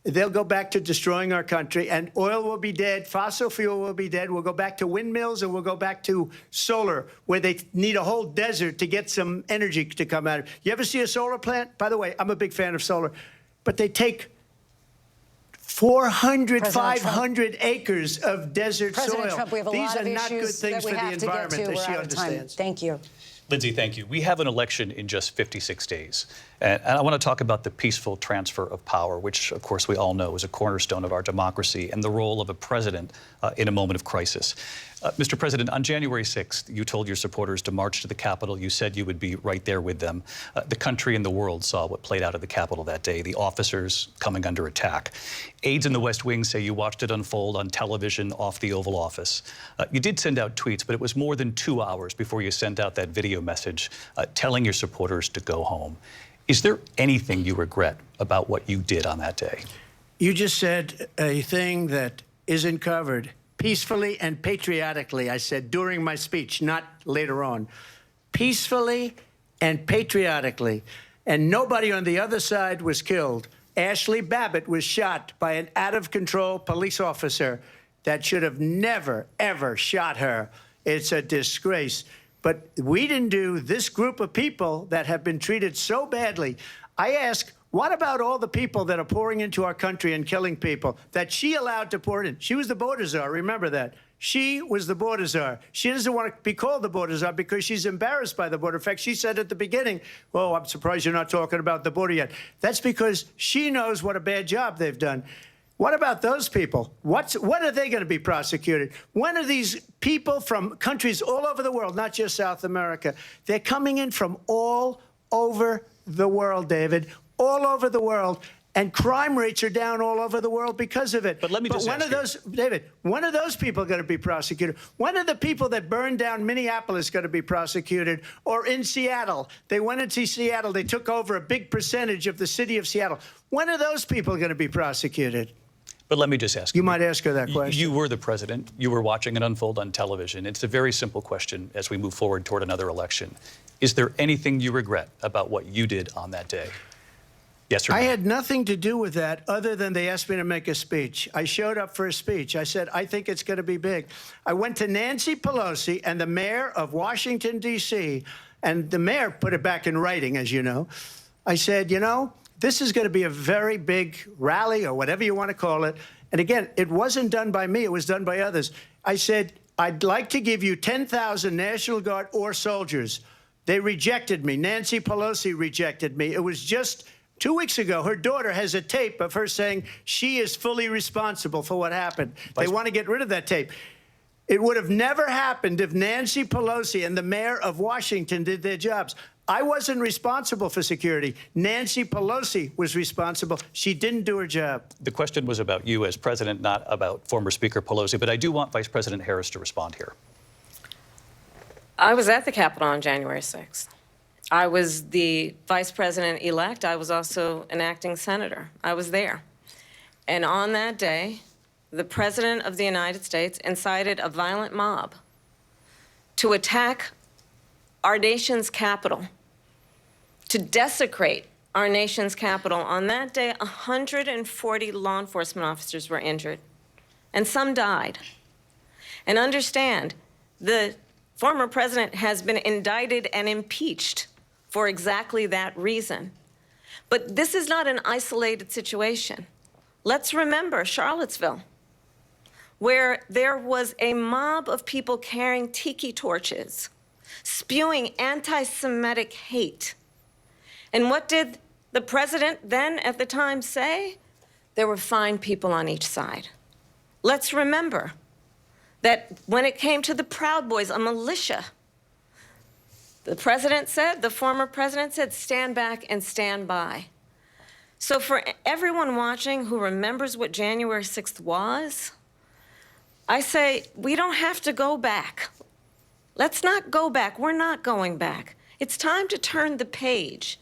they'll go back to destroying our country, and oil will be dead, fossil fuel will be dead. We'll go back to windmills, and we'll go back to solar, where they need a whole desert to get some energy to come out of it. You ever see a solar plant? By the way, I'm a big fan of solar, but they take 400, 500 acres of desert President soil. Trump, we have a These lot are of not good issues things that we for the have to get environment, to. as We're she out of time. understands. Thank you. Lindsay, thank you. We have an election in just 56 days. And I want to talk about the peaceful transfer of power, which, of course, we all know is a cornerstone of our democracy, and the role of a president in a moment of crisis. Mr. President, on January 6th, you told your supporters to march to the Capitol. You said you would be right there with them. The country and the world saw what played out at the Capitol that day, the officers coming under attack. Aides in the West Wing say you watched it unfold on television off the Oval Office. You did send out tweets, but it was more than 2 hours before you sent out that video message telling your supporters to go home. Is there anything you regret about what you did on that day? You just said a thing that isn't covered. Peacefully and patriotically, I said during my speech, not later on. Peacefully and patriotically. And nobody on the other side was killed. Ashley Babbitt was shot by an out-of-control police officer that should have never, ever shot her. It's a disgrace. But we didn't do this group of people that have been treated so badly. I ask, what about all the people that are pouring into our country and killing people that she allowed to pour in? She was the border czar, remember that. She was the border czar. She doesn't want to be called the border czar because she's embarrassed by the border. In fact, she said at the beginning, oh, I'm surprised you're not talking about the border yet. That's because she knows what a bad job they've done. What about those people? When are they going to be prosecuted? When are these people from countries all over the world, not just South America? They're coming in from all over the world, David, all over the world. And crime rates are down all over the world because of it. But let me just ask you, David, when are those people going to be prosecuted? When are the people that burned down Minneapolis going to be prosecuted? Or in Seattle? They went into Seattle. They took over a big percentage of the city of Seattle. When are those people going to be prosecuted? But let me just ask you. You might ask her that question. You were the president. You were watching it unfold on television. It's a very simple question as we move forward toward another election. Is there anything you regret about what you did on that day? Yes or no? I had nothing to do with that other than they asked me to make a speech. I showed up for a speech. I said, I think it's going to be big. I went to Nancy Pelosi and the mayor of Washington, D.C., and the mayor put it back in writing, as you know. I said, you know, this is going to be a very big rally or whatever you want to call it. And again, it wasn't done by me. It was done by others. I said, I'd like to give you 10,000 National Guard or soldiers. They rejected me. Nancy Pelosi rejected me. It was just 2 weeks ago. Her daughter has a tape of her saying she is fully responsible for what happened. They want to get rid of that tape. It would have never happened if Nancy Pelosi and the mayor of Washington did their jobs. I wasn't responsible for security. Nancy Pelosi was responsible. She didn't do her job. The question was about you as president, not about former Speaker Pelosi, but I do want Vice President Harris to respond here. I was at the Capitol on January 6th. I was the vice president-elect. I was also an acting senator. I was there. And on that day, the President of the United States incited a violent mob to attack our nation's capital, to desecrate our nation's capital. On that day, 140 law enforcement officers were injured, and some died. And understand, the former president has been indicted and impeached for exactly that reason. But this is not an isolated situation. Let's remember Charlottesville, where there was a mob of people carrying tiki torches, spewing anti-Semitic hate. And what did the president then at the time say? There were fine people on each side. Let's remember that when it came to the Proud Boys, a militia, the president said, the former president said, stand back and stand by. So for everyone watching who remembers what January 6th was, I say, we don't have to go back. Let's not go back. We're not going back. It's time to turn the page.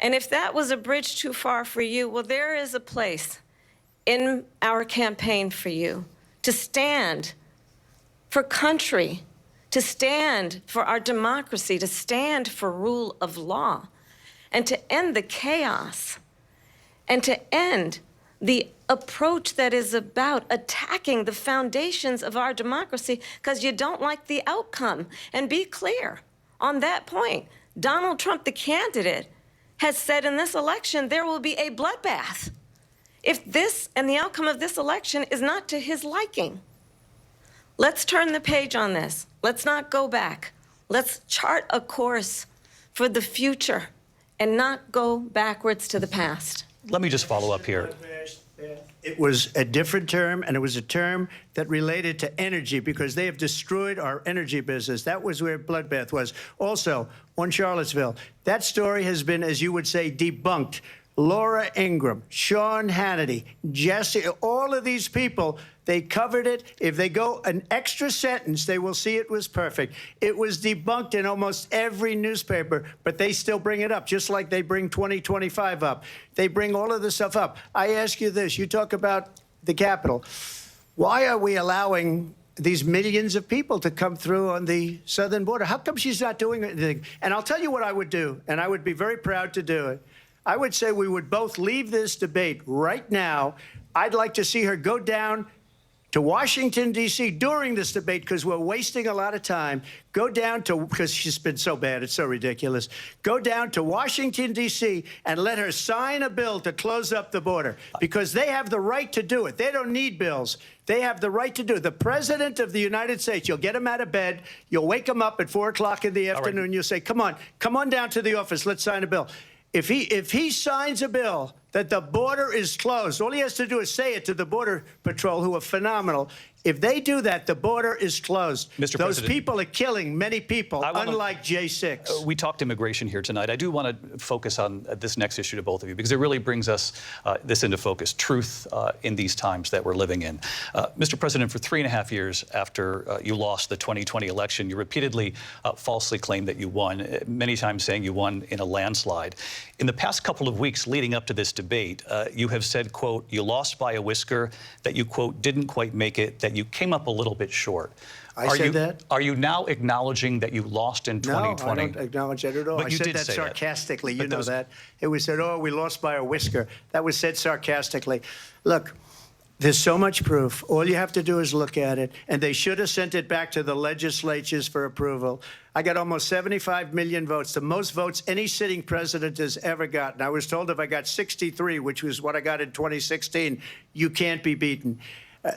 And if that was a bridge too far for you, well, there is a place in our campaign for you to stand for country, to stand for our democracy, to stand for rule of law, and to end the chaos, and to end the approach that is about attacking the foundations of our democracy because you don't like the outcome. And be clear on that point. Donald Trump, the candidate, has said in this election there will be a bloodbath if this and the outcome of this election is not to his liking. Let's turn the page on this. Let's not go back. Let's chart a course for the future and not go backwards to the past. Let me just follow up here. It was a different term, and it was a term that related to energy because they have destroyed our energy business. That was where bloodbath was. Also, on Charlottesville, that story has been, as you would say, debunked. Laura Ingraham, Sean Hannity, Jesse, all of these people, they covered it. If they go an extra sentence, they will see it was perfect. It was debunked in almost every newspaper, but they still bring it up, just like they bring 2025 up. They bring all of this stuff up. I ask you this. You talk about the Capitol. Why are we allowing these millions of people to come through on the southern border? How come she's not doing anything? And I'll tell you what I would do, and I would be very proud to do it. I would say we would both leave this debate right now. I'd like to see her go down to Washington, D.C. during this debate because we're wasting a lot of time. Go down to, because she's been so bad, it's so ridiculous. Go down to Washington, D.C. and let her sign a bill to close up the border because they have the right to do it. They don't need bills. They have the right to do it. The President of the United States, you'll get him out of bed. You'll wake him up at 4 o'clock in the afternoon. You'll say, come on down to the office. Let's sign a bill. If he signs a bill that the border is closed, all he has to do is say it to the Border Patrol, who are phenomenal. If they do that, the border is closed. Mr. Those President, people are killing many people, unlike J6. We talked immigration here tonight. I do want to focus on this next issue to both of you because it really brings us this into focus, truth in these times that we're living in. Mr. President, for 3.5 years after you lost the 2020 election, you repeatedly falsely claimed that you won, many times saying you won in a landslide. In the past couple of weeks leading up to this debate, you have said, quote, you lost by a whisker, that you, quote, didn't quite make it, that you came up a little bit short. I said that? Are you now acknowledging that you lost in 2020? No, I don't acknowledge that at all. But I you said did that say sarcastically. that. You know that. It was said, oh, we lost by a whisker. That was said sarcastically. Look, there's so much proof. All you have to do is look at it. And they should have sent it back to the legislatures for approval. I got almost 75 million votes, the most votes any sitting president has ever gotten. I was told if I got 63, which was what I got in 2016, you can't be beaten.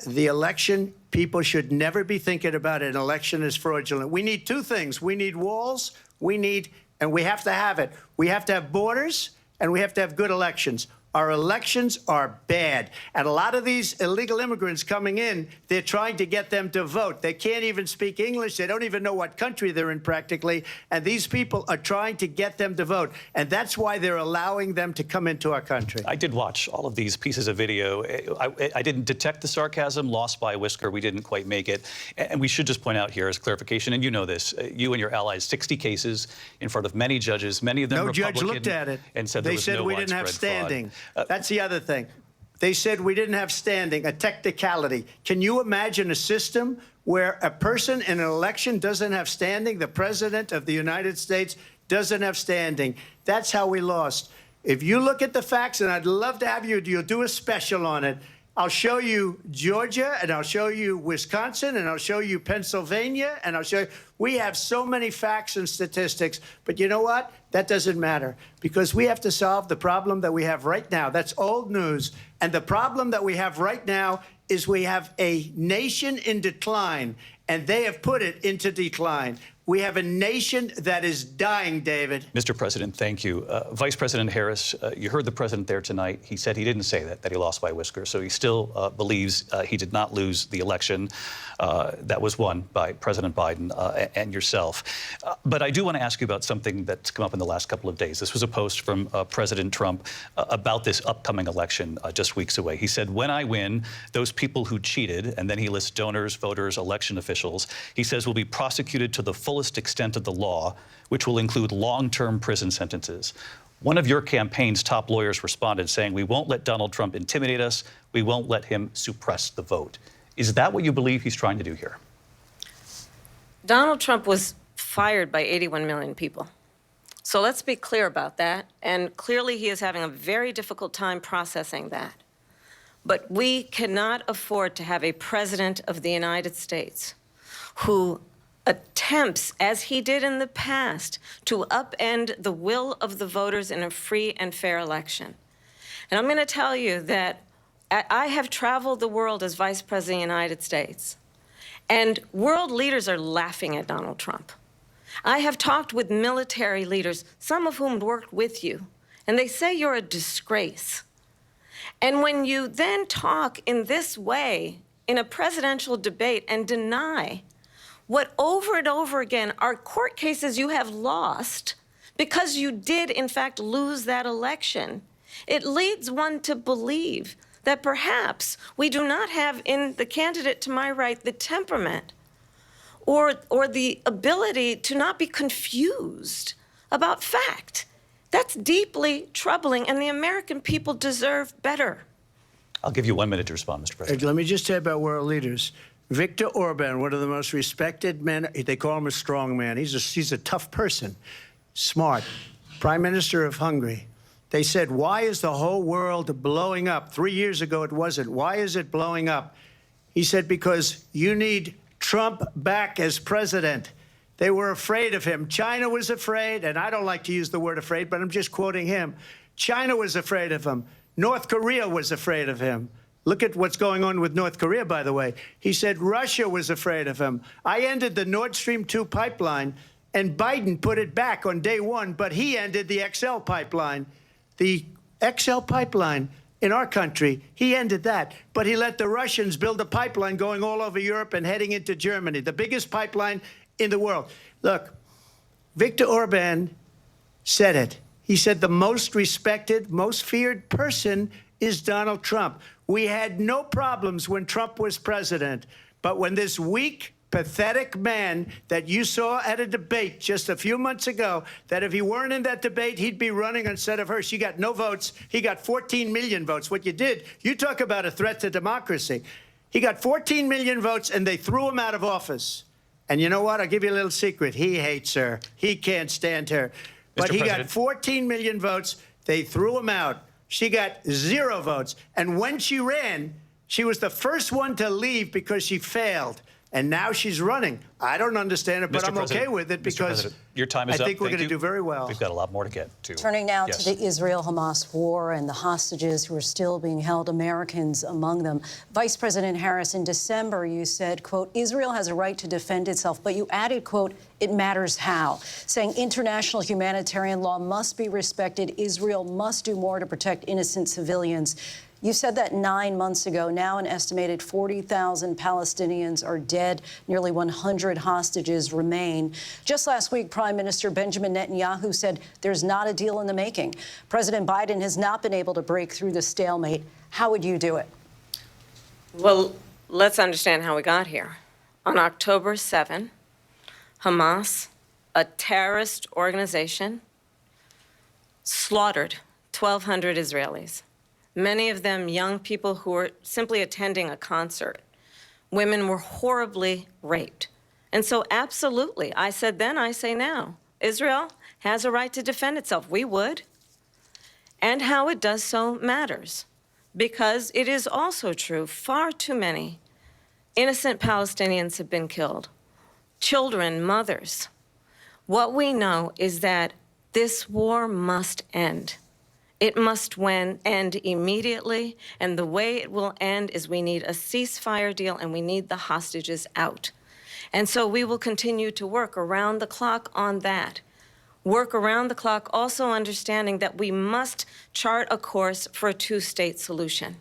The election, people should never be thinking about an election as fraudulent. We need two things. We need walls, and we have to have it. We have to have borders, and we have to have good elections. Our elections are bad. And a lot of these illegal immigrants coming in, they're trying to get them to vote. They can't even speak English. They don't even know what country they're in practically. And these people are trying to get them to vote. And that's why they're allowing them to come into our country. I did watch all of these pieces of video. I didn't detect the sarcasm, lost by a whisker. We didn't quite make it. And we should just point out here as clarification, and you know this, you and your allies, 60 cases in front of many judges, many of them No Republican. judge looked at it. And said they there was said no we didn't have widespread fraud. standing. That's the other thing. They said we didn't have standing, a technicality. Can you imagine a system where a person in an election doesn't have standing? The president of the United States doesn't have standing. That's how we lost. If you look at the facts, and I'd love to have you'll do a special on it. I'll show you Georgia, and I'll show you Wisconsin, and I'll show you Pennsylvania, and I'll show you. We have so many facts and statistics, but you know what? That doesn't matter, because we have to solve the problem that we have right now. That's old news. And the problem that we have right now is we have a nation in decline, and they have put it into decline. We have a nation that is dying, David. Mr. President, thank you. Vice President Harris, you heard the president there tonight. He said he didn't say that he lost by a whisker. So he still believes he did not lose the election that was won by President Biden and yourself. But I do want to ask you about something that's come up in the last couple of days. This was a post from President Trump about this upcoming election just weeks away. He said, when I win, those people who cheated, and then he lists donors, voters, election officials, he says will be prosecuted to the fullest extent of the law, which will include long-term prison sentences. One of your campaign's top lawyers responded saying, we won't let Donald Trump intimidate us. We won't let him suppress the vote. Is that what you believe he's trying to do here? Donald Trump was fired by 81 million people. So let's be clear about that. And clearly he is having a very difficult time processing that. But we cannot afford to have a president of the United States who attempts, as he did in the past, to upend the will of the voters in a free and fair election. And I'm going to tell you that I have traveled the world as Vice President of the United States, and world leaders are laughing at Donald Trump. I have talked with military leaders, some of whom worked with you, and they say you're a disgrace. And when you then talk in this way in a presidential debate and deny what over and over again are court cases you have lost because you did, in fact, lose that election, it leads one to believe that perhaps we do not have in the candidate to my right the temperament or the ability to not be confused about fact. That's deeply troubling, and the American people deserve better. I'll give you 1 minute to respond, Mr. President. Let me just say about world leaders. Viktor Orban, one of the most respected men, they call him a strong man. He's a tough person, smart. Prime Minister of Hungary. They said, why is the whole world blowing up? 3 years ago, it wasn't. Why is it blowing up? He said, because you need Trump back as president. They were afraid of him. China was afraid, and I don't like to use the word afraid, but I'm just quoting him. China was afraid of him. North Korea was afraid of him. Look at what's going on with North Korea, by the way. He said Russia was afraid of him. I ended the Nord Stream 2 pipeline, and Biden put it back on day one, but he ended the XL pipeline. The XL pipeline in our country, he ended that. But he let the Russians build a pipeline going all over Europe and heading into Germany, the biggest pipeline in the world. Look, Viktor Orban said it. He said the most respected, most feared person is Donald Trump. We had no problems when Trump was president, but when this weak, pathetic man that you saw at a debate just a few months ago, that if he weren't in that debate, he'd be running instead of her. She got no votes. He got 14 million votes. What you did, you talk about a threat to democracy. He got 14 million votes, and they threw him out of office. And you know what? I'll give you a little secret. He hates her. He can't stand her. But he got 14 million votes. They threw him out. She got 0 votes. And when she ran, she was the first one to leave because she failed. And now she's running. I don't understand it, but I'm okay with it because your time is up. I think we're going to do very well. We've got a lot more to get to. Turning now to the Israel-Hamas war and the hostages who are still being held, Americans among them. Vice President Harris, in December, you said, quote, Israel has a right to defend itself, but you added, quote, it matters how, saying international humanitarian law must be respected. Israel must do more to protect innocent civilians. You said that 9 months ago. Now an estimated 40,000 Palestinians are dead. Nearly 100 hostages remain. Just last week, Prime Minister Benjamin Netanyahu said there's not a deal in the making. President Biden has not been able to break through the stalemate. How would you do it? Well, let's understand how we got here. On October 7, Hamas, a terrorist organization, slaughtered 1,200 Israelis. many of them young people who were simply attending a concert. Women were horribly raped. And so absolutely, I said then, I say now, Israel has a right to defend itself. We would. And how it does so matters, because it is also true far too many innocent Palestinians have been killed, children, mothers. What we know is that this war must end. It must end immediately, and the way it will end is we need a ceasefire deal and we need the hostages out. And so we will continue to work around the clock on that. Work around the clock, also understanding that we must chart a course for a two-state solution.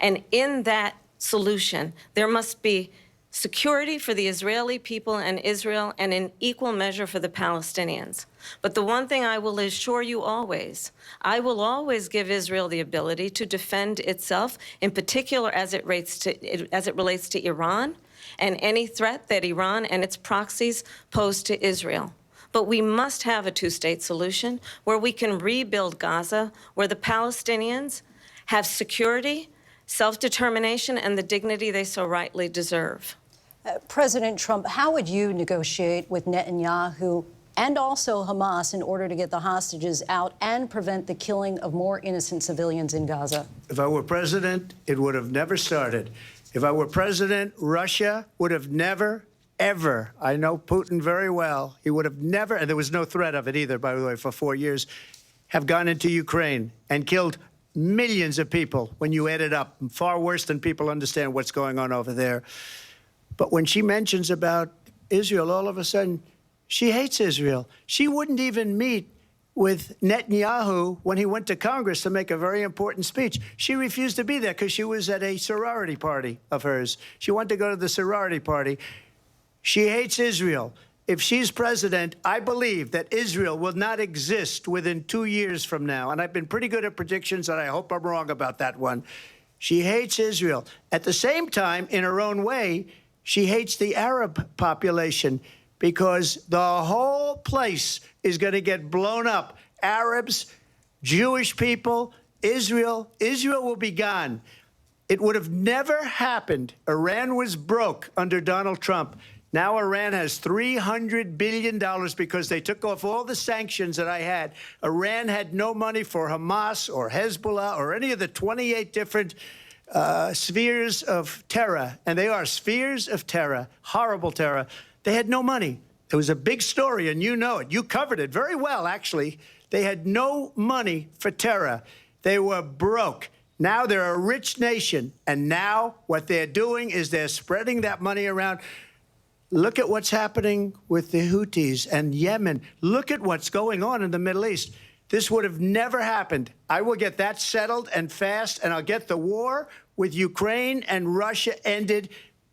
And in that solution, there must be security for the Israeli people and Israel, and in equal measure for the Palestinians. But the one thing I will assure you always, I will always give Israel the ability to defend itself, in particular as it relates to Iran and any threat that Iran and its proxies pose to Israel. But we must have a two-state solution where we can rebuild Gaza, where the Palestinians have security, self-determination, and the dignity they so rightly deserve. President Trump, how would you negotiate with Netanyahu and also Hamas in order to get the hostages out and prevent the killing of more innocent civilians in Gaza? If I were president, it would have never started. If I were president, Russia would have never, ever, I know Putin very well, he would have never, and there was no threat of it either, by the way, for 4 years, have gone into Ukraine and killed millions of people when you add it up, far worse than people understand what's going on over there. But when she mentions about Israel, all of a sudden, she hates Israel. She wouldn't even meet with Netanyahu when he went to Congress to make a very important speech. She refused to be there because she was at a sorority party of hers. She wanted to go to the sorority party. She hates Israel. If she's president, I believe that Israel will not exist within 2 years from now. And I've been pretty good at predictions, and I hope I'm wrong about that one. She hates Israel. At the same time, in her own way, she hates the Arab population because the whole place is going to get blown up. Arabs, Jewish people, Israel. Israel will be gone. It would have never happened. Iran was broke under Donald Trump. Now Iran has $300 billion because they took off all the sanctions that I had. Iran had no money for Hamas or Hezbollah or any of the 28 different spheres of terror, and they are spheres of terror, horrible terror. They had no money. It was a big story, and you know it. You covered it very well, actually. They had no money for terror. They were broke. Now they're a rich nation, and now what they're doing is they're spreading that money around. Look at what's happening with the Houthis and Yemen. Look at what's going on in the Middle East. This would have never happened. I will get that settled and fast, and I'll get the war with Ukraine and Russia ended.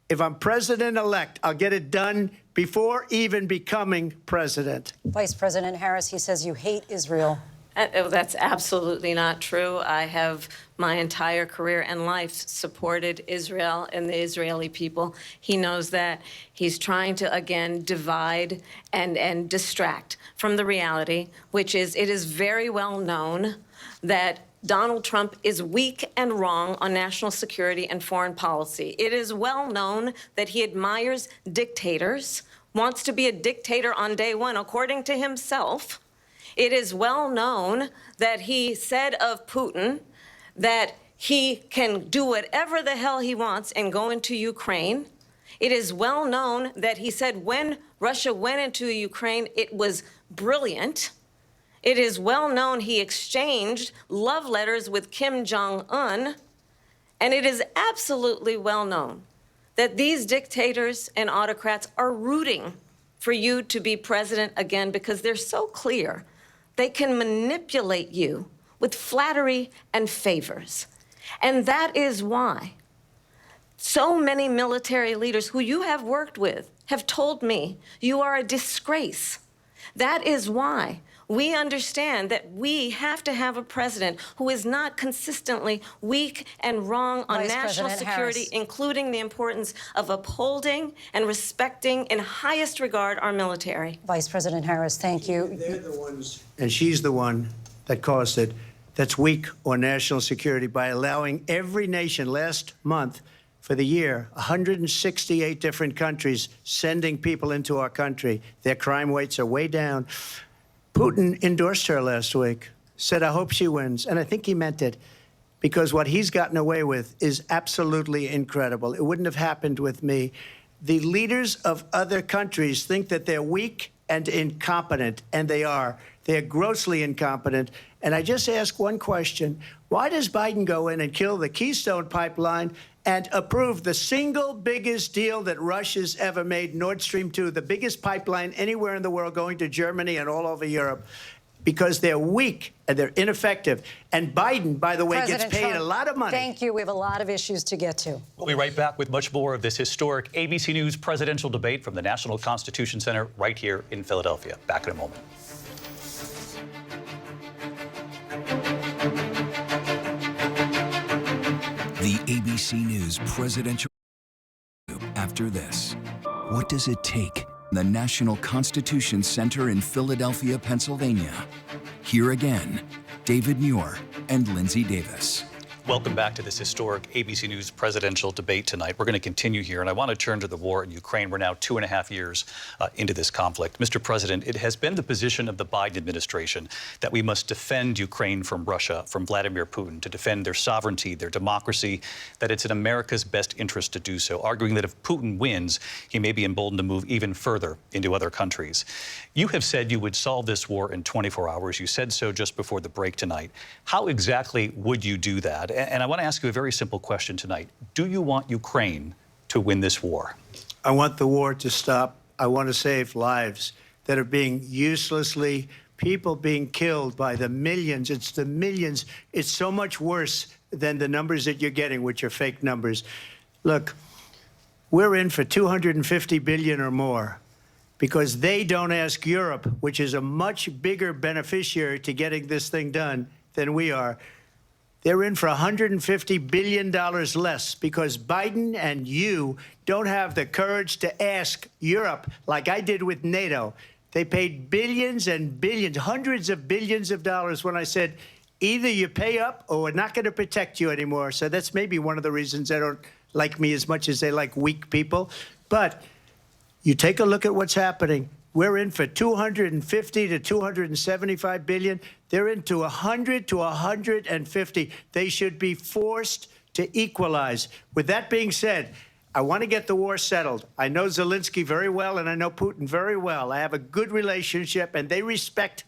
If I'm president-elect, I'll get it done before even becoming president. Vice President Harris, he says you hate Israel. That's absolutely not true. I have my entire career and life supported Israel and the Israeli people. He knows that. He's trying to, again, divide and distract from the reality, which is it is very well known that Donald Trump is weak and wrong on national security and foreign policy. It is well known that he admires dictators, wants to be a dictator on day one, according to himself. It is well known that he said of Putin that he can do whatever the hell he wants and go into Ukraine. It is well known that he said when Russia went into Ukraine, it was brilliant. It is well known he exchanged love letters with Kim Jong-un. And it is absolutely well known that these dictators and autocrats are rooting for you to be president again because they're so clear. They can manipulate you with flattery and favors. And that is why so many military leaders who you have worked with have told me you are a disgrace. That is why we understand that we have to have a president who is not consistently weak and wrong on Vice national President security, Harris. including the importance of upholding and respecting in highest regard our military. Vice President Harris, thank you. They're the ones, and she's the one that caused it. that's weak on national security by allowing every nation last month for the year, 168 different countries sending people into our country. Their crime rates are way down. Putin endorsed her last week, said, I hope she wins. And I think he meant it, because what he's gotten away with is absolutely incredible. It wouldn't have happened with me. The leaders of other countries think that they're weak and incompetent, and they are. They're grossly incompetent. And I just ask one question. Why does Biden go in and kill the Keystone Pipeline and approve the single biggest deal that Russia's ever made, Nord Stream 2, the biggest pipeline anywhere in the world going to Germany and all over Europe? Because they're weak and they're ineffective. And Biden, by the way, President gets paid Trump, a lot of money. Thank you. We have a lot of issues to get to. We'll be right back with much more of this historic ABC News presidential debate from the National Constitution Center right here in Philadelphia. Back in a moment. The ABC News presidential after this. What does it take? The National Constitution Center in Philadelphia, Pennsylvania. Here again, David Muir and Lindsay Davis. Welcome back to this historic ABC News presidential debate tonight. We're going to continue here, and I want to turn to the war in Ukraine. We're now 2.5 years into this conflict. Mr. President, it has been the position of the Biden administration that we must defend Ukraine from Russia, from Vladimir Putin, to defend their sovereignty, their democracy, that it's in America's best interest to do so, arguing that if Putin wins, he may be emboldened to move even further into other countries. You have said you would solve this war in 24 hours. You said so just before the break tonight. How exactly would you do that? And I want to ask you a very simple question tonight. Do you want Ukraine to win this war? I want the war to stop. I want to save lives that are being uselessly, people being killed by the millions. It's the millions. It's so much worse than the numbers that you're getting, which are fake numbers. Look, we're in for 250 billion or more because they don't ask Europe, which is a much bigger beneficiary to getting this thing done than we are. They're in for $150 billion less because Biden and you don't have the courage to ask Europe like I did with NATO. They paid billions and billions, hundreds of billions of dollars when I said, either you pay up or we're not going to protect you anymore. So that's maybe one of the reasons they don't like me as much as they like weak people. But you take a look at what's happening. We're in for 250 to 275 billion. They're into 100 to 150. They should be forced to equalize. With that being said, I want to get the war settled. I know Zelensky very well, and I know Putin very well. I have a good relationship, and they respect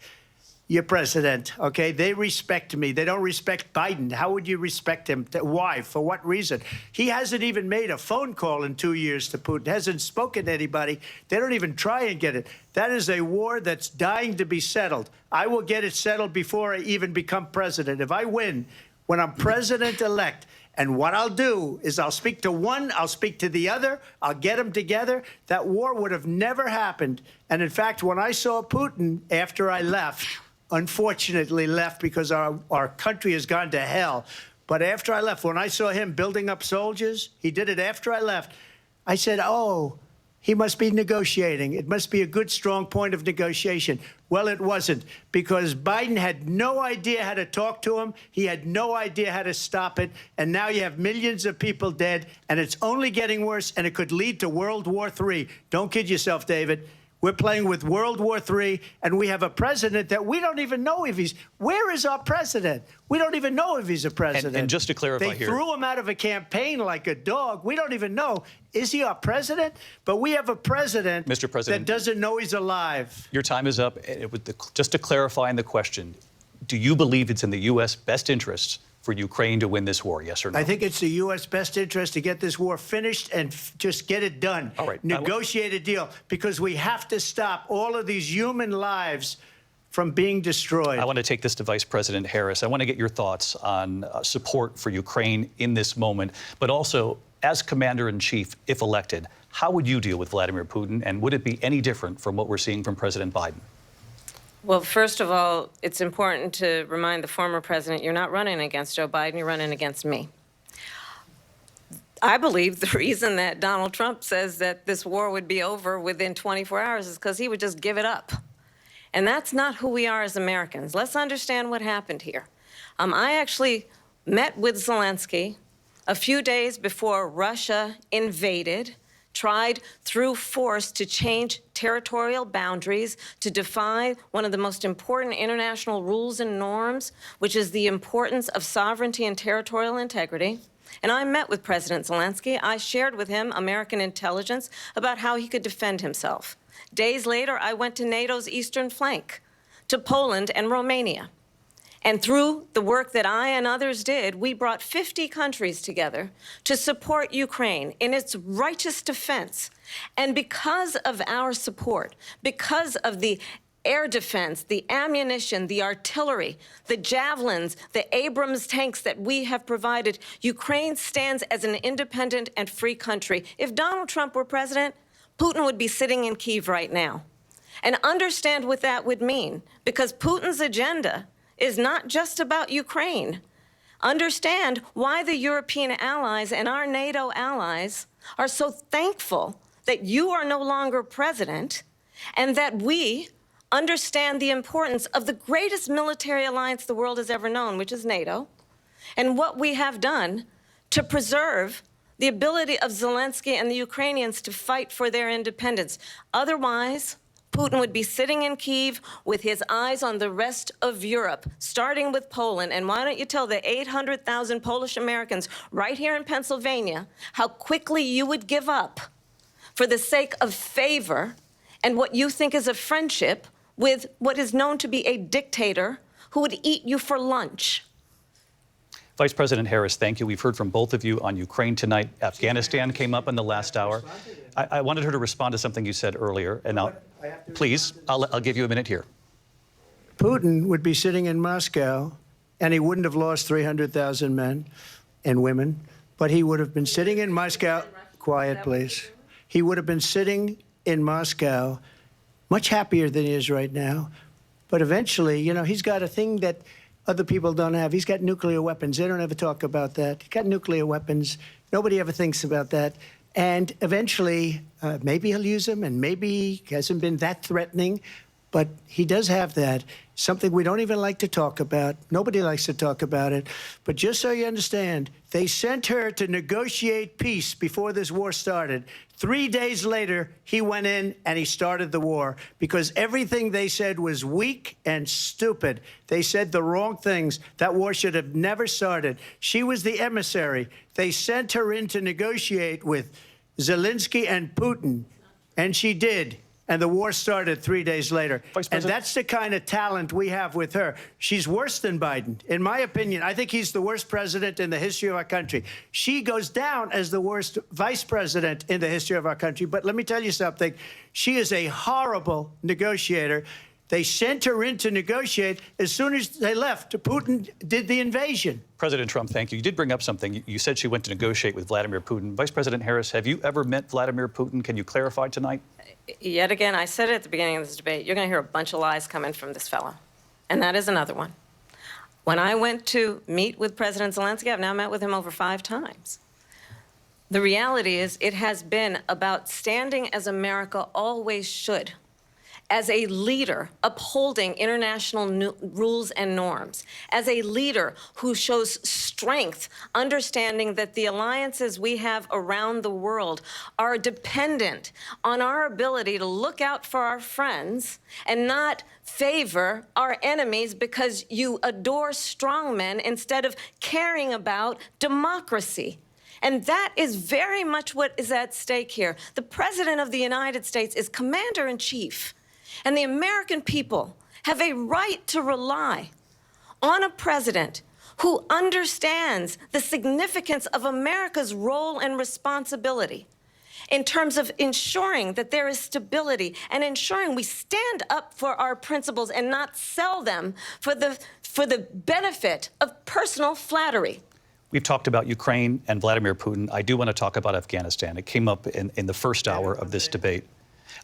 your president, okay? They respect me. They don't respect Biden. How would you respect him? Why? For what reason? He hasn't even made a phone call in 2 years to Putin, hasn't spoken to anybody. They don't even try and get it. That is a war that's dying to be settled. I will get it settled before I even become president. If I win, when I'm president-elect, and what I'll do is I'll speak to one, I'll speak to the other, I'll get them together. That war would have never happened. And in fact, when I saw Putin after I left, unfortunately left because our country has gone to hell. But after I left, when I saw him building up soldiers, he did it after I left, I said, oh, he must be negotiating. It must be a good, strong point of negotiation. Well, it wasn't, because Biden had no idea how to talk to him. He had no idea how to stop it. And now you have millions of people dead, and it's only getting worse, and it could lead to World War III. Don't kid yourself, David. We're playing with World War III, and we have a president that we don't even know if he's... Where is our president? We don't even know if he's a president. And just to clarify they here... They threw him out of a campaign like a dog. We don't even know. Is he our president? But we have a president, Mr. President, that doesn't know he's alive. Your time is up. Just to clarify in the question, do you believe it's in the U.S. best interests for Ukraine to win this war, yes or no? I think it's the U.S. best interest to get this war finished and just get it done. All right. Negotiate a deal, because we have to stop all of these human lives from being destroyed. I want to take this to Vice President Harris. I want to get your thoughts on support for Ukraine in this moment, but also, as Commander-in-Chief, if elected, how would you deal with Vladimir Putin, and would it be any different from what we're seeing from President Biden? Well, first of all, it's important to remind the former president you're not running against Joe Biden, you're running against me. I believe the reason that Donald Trump says that this war would be over within 24 hours is because he would just give it up. And that's not who we are as Americans. Let's understand what happened here. I actually met with Zelensky a few days before Russia invaded, tried through force to change territorial boundaries, to defy one of the most important international rules and norms, which is the importance of sovereignty and territorial integrity. And I met with President Zelensky. I shared with him American intelligence about how he could defend himself. Days later, I went to NATO's eastern flank, to Poland and Romania. And through the work that I and others did, we brought 50 countries together to support Ukraine in its righteous defense. And because of our support, because of the air defense, the ammunition, the artillery, the javelins, the Abrams tanks that we have provided, Ukraine stands as an independent and free country. If Donald Trump were president, Putin would be sitting in Kyiv right now. And understand what that would mean, because Putin's agenda is not just about Ukraine. Understand why the European allies and our NATO allies are so thankful that you are no longer president, and that we understand the importance of the greatest military alliance the world has ever known, which is NATO, and what we have done to preserve the ability of Zelensky and the Ukrainians to fight for their independence. Otherwise, Putin would be sitting in Kyiv with his eyes on the rest of Europe, starting with Poland. And why don't you tell the 800,000 Polish Americans right here in Pennsylvania how quickly you would give up for the sake of favor and what you think is a friendship with what is known to be a dictator who would eat you for lunch. Vice President Harris, thank you. We've heard from both of you on Ukraine tonight. Afghanistan came up in the last hour. I wanted her to respond to something you said earlier, and I'll give you a minute here. Putin would be sitting in Moscow, and he wouldn't have lost 300,000 men and women, but he would have been sitting in Moscow. Quiet, please. He would have been sitting in Moscow much happier than he is right now. But eventually, you know, he's got a thing that other people don't have. He's got nuclear weapons. They don't ever talk about that. He's got nuclear weapons. Nobody ever thinks about that. And eventually, maybe he'll use them, and maybe he hasn't been that threatening. But he does have that, something we don't even like to talk about. Nobody likes to talk about it. But just so you understand, they sent her to negotiate peace before this war started. 3 days later, he went in and he started the war because everything they said was weak and stupid. They said the wrong things. That war should have never started. She was the emissary. They sent her in to negotiate with Zelensky and Putin, and she did. And the war started 3 days later. And that's the kind of talent we have with her. She's worse than Biden. In my opinion, I think he's the worst president in the history of our country. She goes down as the worst vice president in the history of our country. But let me tell you something. She is a horrible negotiator. They sent her in to negotiate. As soon as they left, Putin did the invasion. President Trump, thank you. You did bring up something. You said she went to negotiate with Vladimir Putin. Vice President Harris, have you ever met Vladimir Putin? Can you clarify tonight? Yet again, I said it at the beginning of this debate, you're going to hear a bunch of lies coming from this fellow. And that is another one. When I went to meet with President Zelensky, I've now met with him over 5 times. The reality is it has been about standing as America always should, as a leader upholding international rules and norms, as a leader who shows strength, understanding that the alliances we have around the world are dependent on our ability to look out for our friends and not favor our enemies because you adore strongmen instead of caring about democracy. And that is very much what is at stake here. The President of the United States is commander-in-chief. And the American people have a right to rely on a president who understands the significance of America's role and responsibility in terms of ensuring that there is stability and ensuring we stand up for our principles and not sell them for the benefit of personal flattery. We've talked about Ukraine and Vladimir Putin. I do want to talk about Afghanistan. It came up in the first hour of this debate.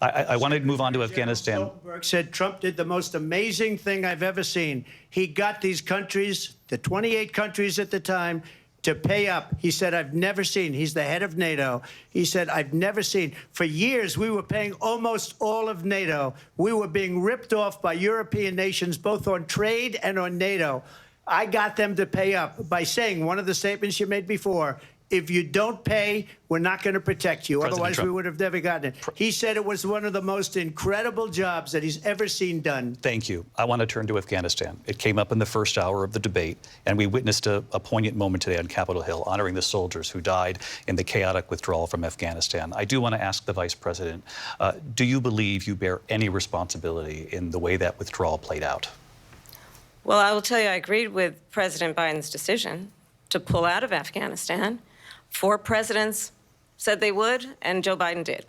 I want to move on to Afghanistan. Stoltenberg said Trump did the most amazing thing I've ever seen. He got these countries, the 28 countries at the time, to pay up. He said, I've never seen. He's the head of NATO. He said, I've never seen. For years, we were paying almost all of NATO. We were being ripped off by European nations, both on trade and on NATO. I got them to pay up by saying one of the statements you made before, if you don't pay, we're not going to protect you. President Otherwise, Trump. we would have never gotten it. He said it was one of the most incredible jobs that he's ever seen done. Thank you. I want to turn to Afghanistan. It came up in the first hour of the debate, and we witnessed a poignant moment today on Capitol Hill, honoring the soldiers who died in the chaotic withdrawal from Afghanistan. I do want to ask the Vice President, do you believe you bear any responsibility in the way that withdrawal played out? Well, I will tell you, I agreed with President Biden's decision to pull out of Afghanistan. 4 presidents said they would, and Joe Biden did.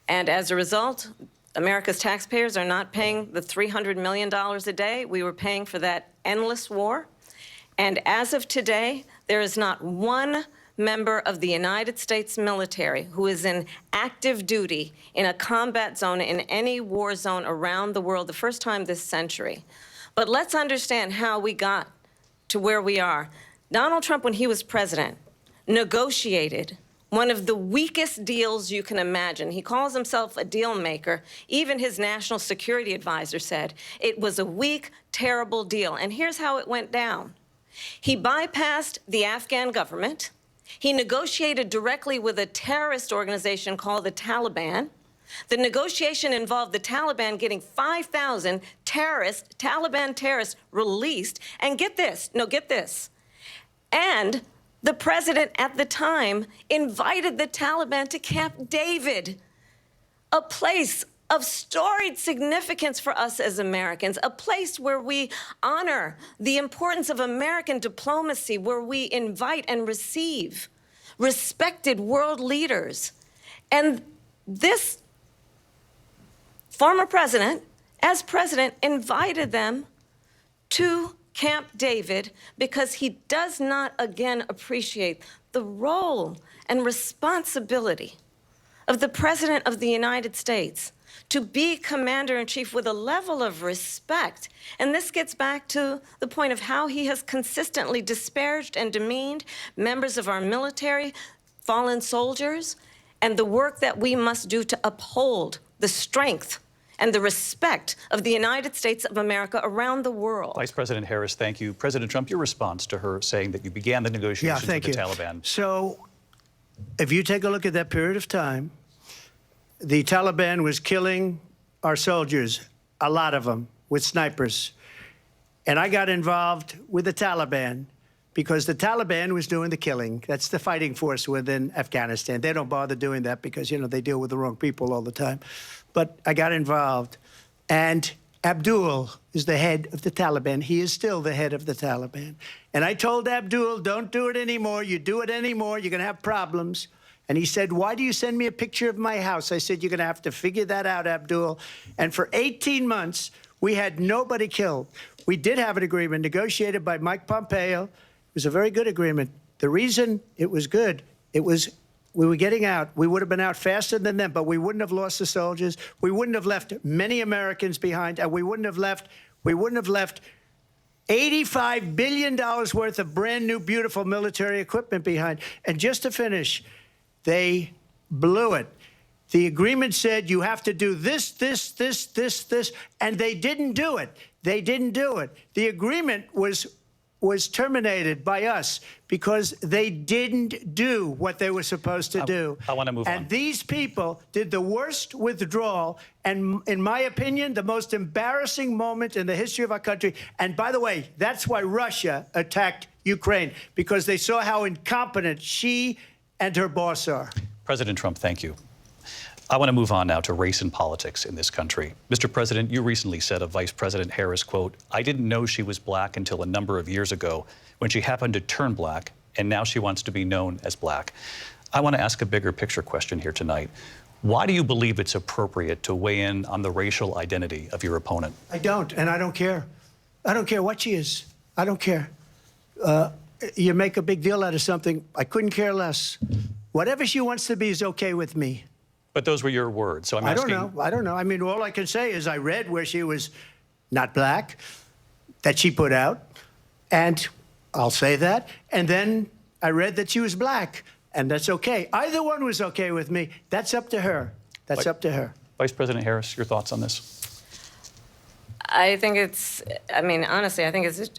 And as a result, America's taxpayers are not paying the $300 million a day we were paying for that endless war. And as of today, there is not one member of the United States military who is in active duty in a combat zone in any war zone around the world, the first time this century. But let's understand how we got to where we are. Donald Trump, when he was president, negotiated one of the weakest deals you can imagine. He calls himself a deal maker. Even his national security advisor said it was a weak, terrible deal. And here's how it went down. He bypassed the Afghan government. He negotiated directly with a terrorist organization called the Taliban. The negotiation involved the Taliban getting 5,000 Taliban terrorists released. And get this, and the president at the time invited the Taliban to Camp David, a place of storied significance for us as Americans, a place where we honor the importance of American diplomacy, where we invite and receive respected world leaders. And this former president, as president, invited them to Camp David because he does not, again, appreciate the role and responsibility of the President of the United States to be commander-in-chief with a level of respect. And this gets back to the point of how he has consistently disparaged and demeaned members of our military, fallen soldiers, and the work that we must do to uphold the strength and the respect of the United States of America around the world. Vice President Harris, thank you. President Trump, your response to her saying that you began the negotiations with the Taliban. So if you take a look at that period of time, the Taliban was killing our soldiers, a lot of them, with snipers. And I got involved with the Taliban because the Taliban was doing the killing. That's the fighting force within Afghanistan. They don't bother doing that because, you know, they deal with the wrong people all the time. But I got involved. And Abdul is the head of the Taliban. He is still the head of the Taliban. And I told Abdul, don't do it anymore. You do it anymore, you're going to have problems. And he said, why do you send me a picture of my house? I said, you're going to have to figure that out, Abdul. And for 18 months, we had nobody killed. We did have an agreement negotiated by Mike Pompeo. It was a very good agreement. The reason it was good, it was we were getting out. We would have been out faster than them, but we wouldn't have lost the soldiers. We wouldn't have left many Americans behind, and we wouldn't have left $85 billion worth of brand new, beautiful military equipment behind. And just to finish, they blew it. The agreement said you have to do this, and they didn't do it. They didn't do it. The agreement was terminated by us because they didn't do what they were supposed to do. I want to move on. And these people did the worst withdrawal and, in my opinion, the most embarrassing moment in the history of our country. And by the way, that's why Russia attacked Ukraine, because they saw how incompetent she and her boss are. President Trump, thank you. I want to move on now to race and politics in this country. Mr. President, you recently said of Vice President Harris, quote, I didn't know she was black until a number of years ago when she happened to turn black, and now she wants to be known as black. I want to ask a bigger picture question here tonight. Why do you believe it's appropriate to weigh in on the racial identity of your opponent? I don't, and I don't care. I don't care what she is. I don't care. You make a big deal out of something. I couldn't care less. Whatever she wants to be is okay with me. But those were your words, so I'm asking... I don't know. I mean, all I can say is I read where she was not black, that she put out, and I'll say that. And then I read that she was black, and that's okay. Either one was okay with me. That's up to her. That's up to her. Vice President Harris, your thoughts on this? I think it's, I mean, honestly, I think it's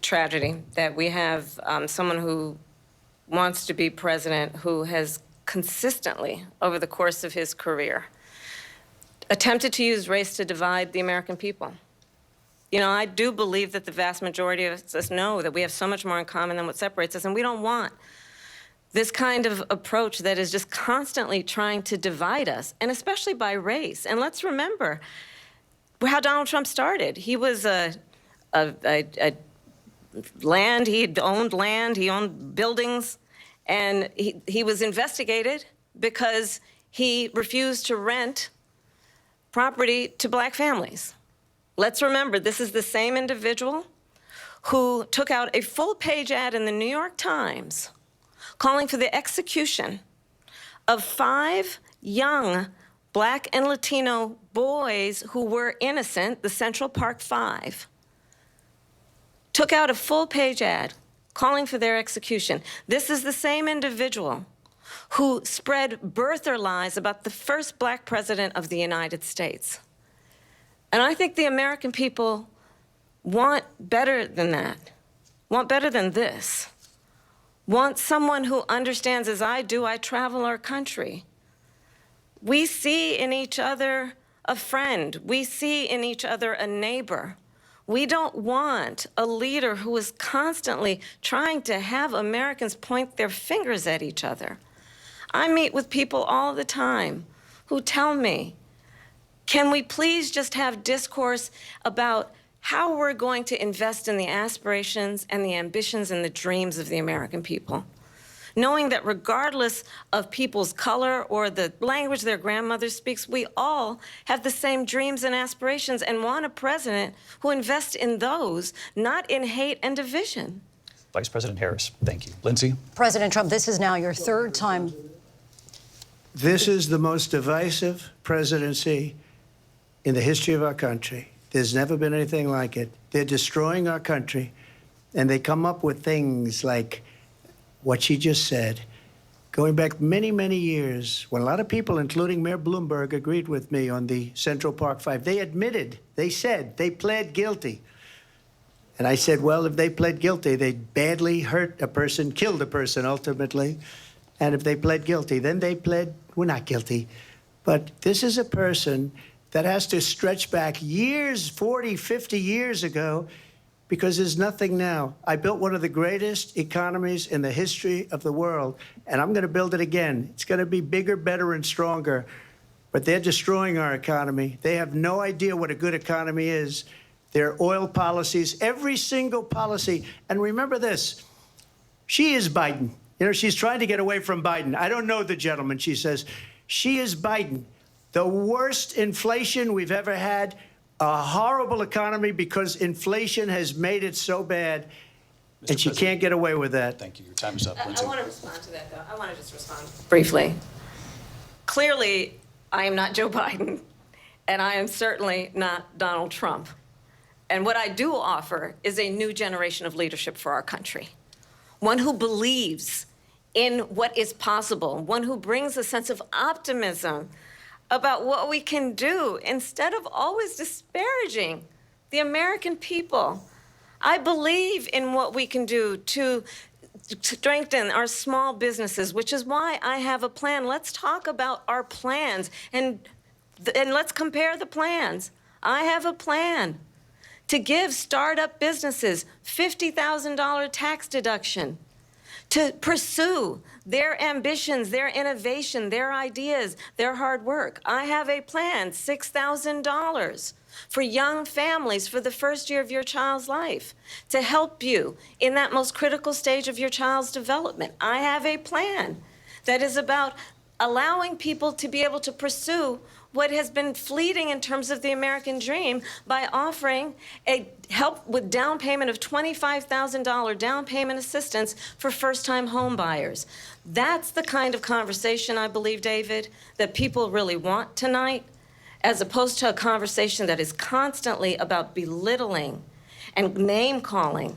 tragedy that we have someone who wants to be president who has consistently, over the course of his career, attempted to use race to divide the American people. You know, I do believe that the vast majority of us know that we have so much more in common than what separates us, and we don't want this kind of approach that is just constantly trying to divide us, and especially by race. And let's remember how Donald Trump started. He was land, he owned buildings, and he was investigated because he refused to rent property to black families. Let's remember, this is the same individual who took out a full-page ad in the New York Times calling for the execution of 5 young black and Latino boys who were innocent, the Central Park 5. Took out a full-page ad calling for their execution. This is the same individual who spread birther lies about the first black president of the United States. And I think the American people want better than that, want better than this, want someone who understands, as I do, I travel our country. We see in each other a friend. We see in each other a neighbor. We don't want a leader who is constantly trying to have Americans point their fingers at each other. I meet with people all the time who tell me, can we please just have discourse about how we're going to invest in the aspirations and the ambitions and the dreams of the American people? Knowing that regardless of people's color or the language their grandmother speaks, we all have the same dreams and aspirations and want a president who invests in those, not in hate and division. Vice President Harris, thank you. Lindsay? President Trump, this is now your 3rd time. This is the most divisive presidency in the history of our country. There's never been anything like it. They're destroying our country, and they come up with things like what she just said. Going back many, many years, when a lot of people, including Mayor Bloomberg, agreed with me on the Central Park 5, they admitted, they said, they pled guilty. And I said, well, if they pled guilty, they badly hurt a person, killed a person ultimately. And if they pled guilty, then they pled, we're not guilty. But this is a person that has to stretch back years, 40, 50 years ago, because there's nothing now. I built one of the greatest economies in the history of the world, and I'm going to build it again. It's going to be bigger, better, and stronger. But they're destroying our economy. They have no idea what a good economy is. Their oil policies, every single policy. And remember this, she is Biden. You know, she's trying to get away from Biden. I don't know the gentleman, she says. She is Biden. The worst inflation we've ever had, a horrible economy because inflation has made it so bad, and she can't get away with that. Thank you. Your time is up, Lindsay. I want to respond to that, though. I want to just respond briefly. Clearly, I am not Joe Biden, and I am certainly not Donald Trump. And what I do offer is a new generation of leadership for our country, one who believes in what is possible, one who brings a sense of optimism about what we can do instead of always disparaging the American people. I believe in what we can do to strengthen our small businesses, which is why I have a plan. Let's talk about our plans and let's compare the plans. I have a plan to give startup businesses $50,000 tax deduction, to pursue their ambitions, their innovation, their ideas, their hard work. I have a plan, $6,000 for young families for the first year of your child's life, to help you in that most critical stage of your child's development. I have a plan that is about allowing people to be able to pursue what has been fleeting in terms of the American dream by offering a help with down payment of $25,000 down payment assistance for first-time home buyers. That's the kind of conversation, I believe, David, that people really want tonight, as opposed to a conversation that is constantly about belittling and name-calling.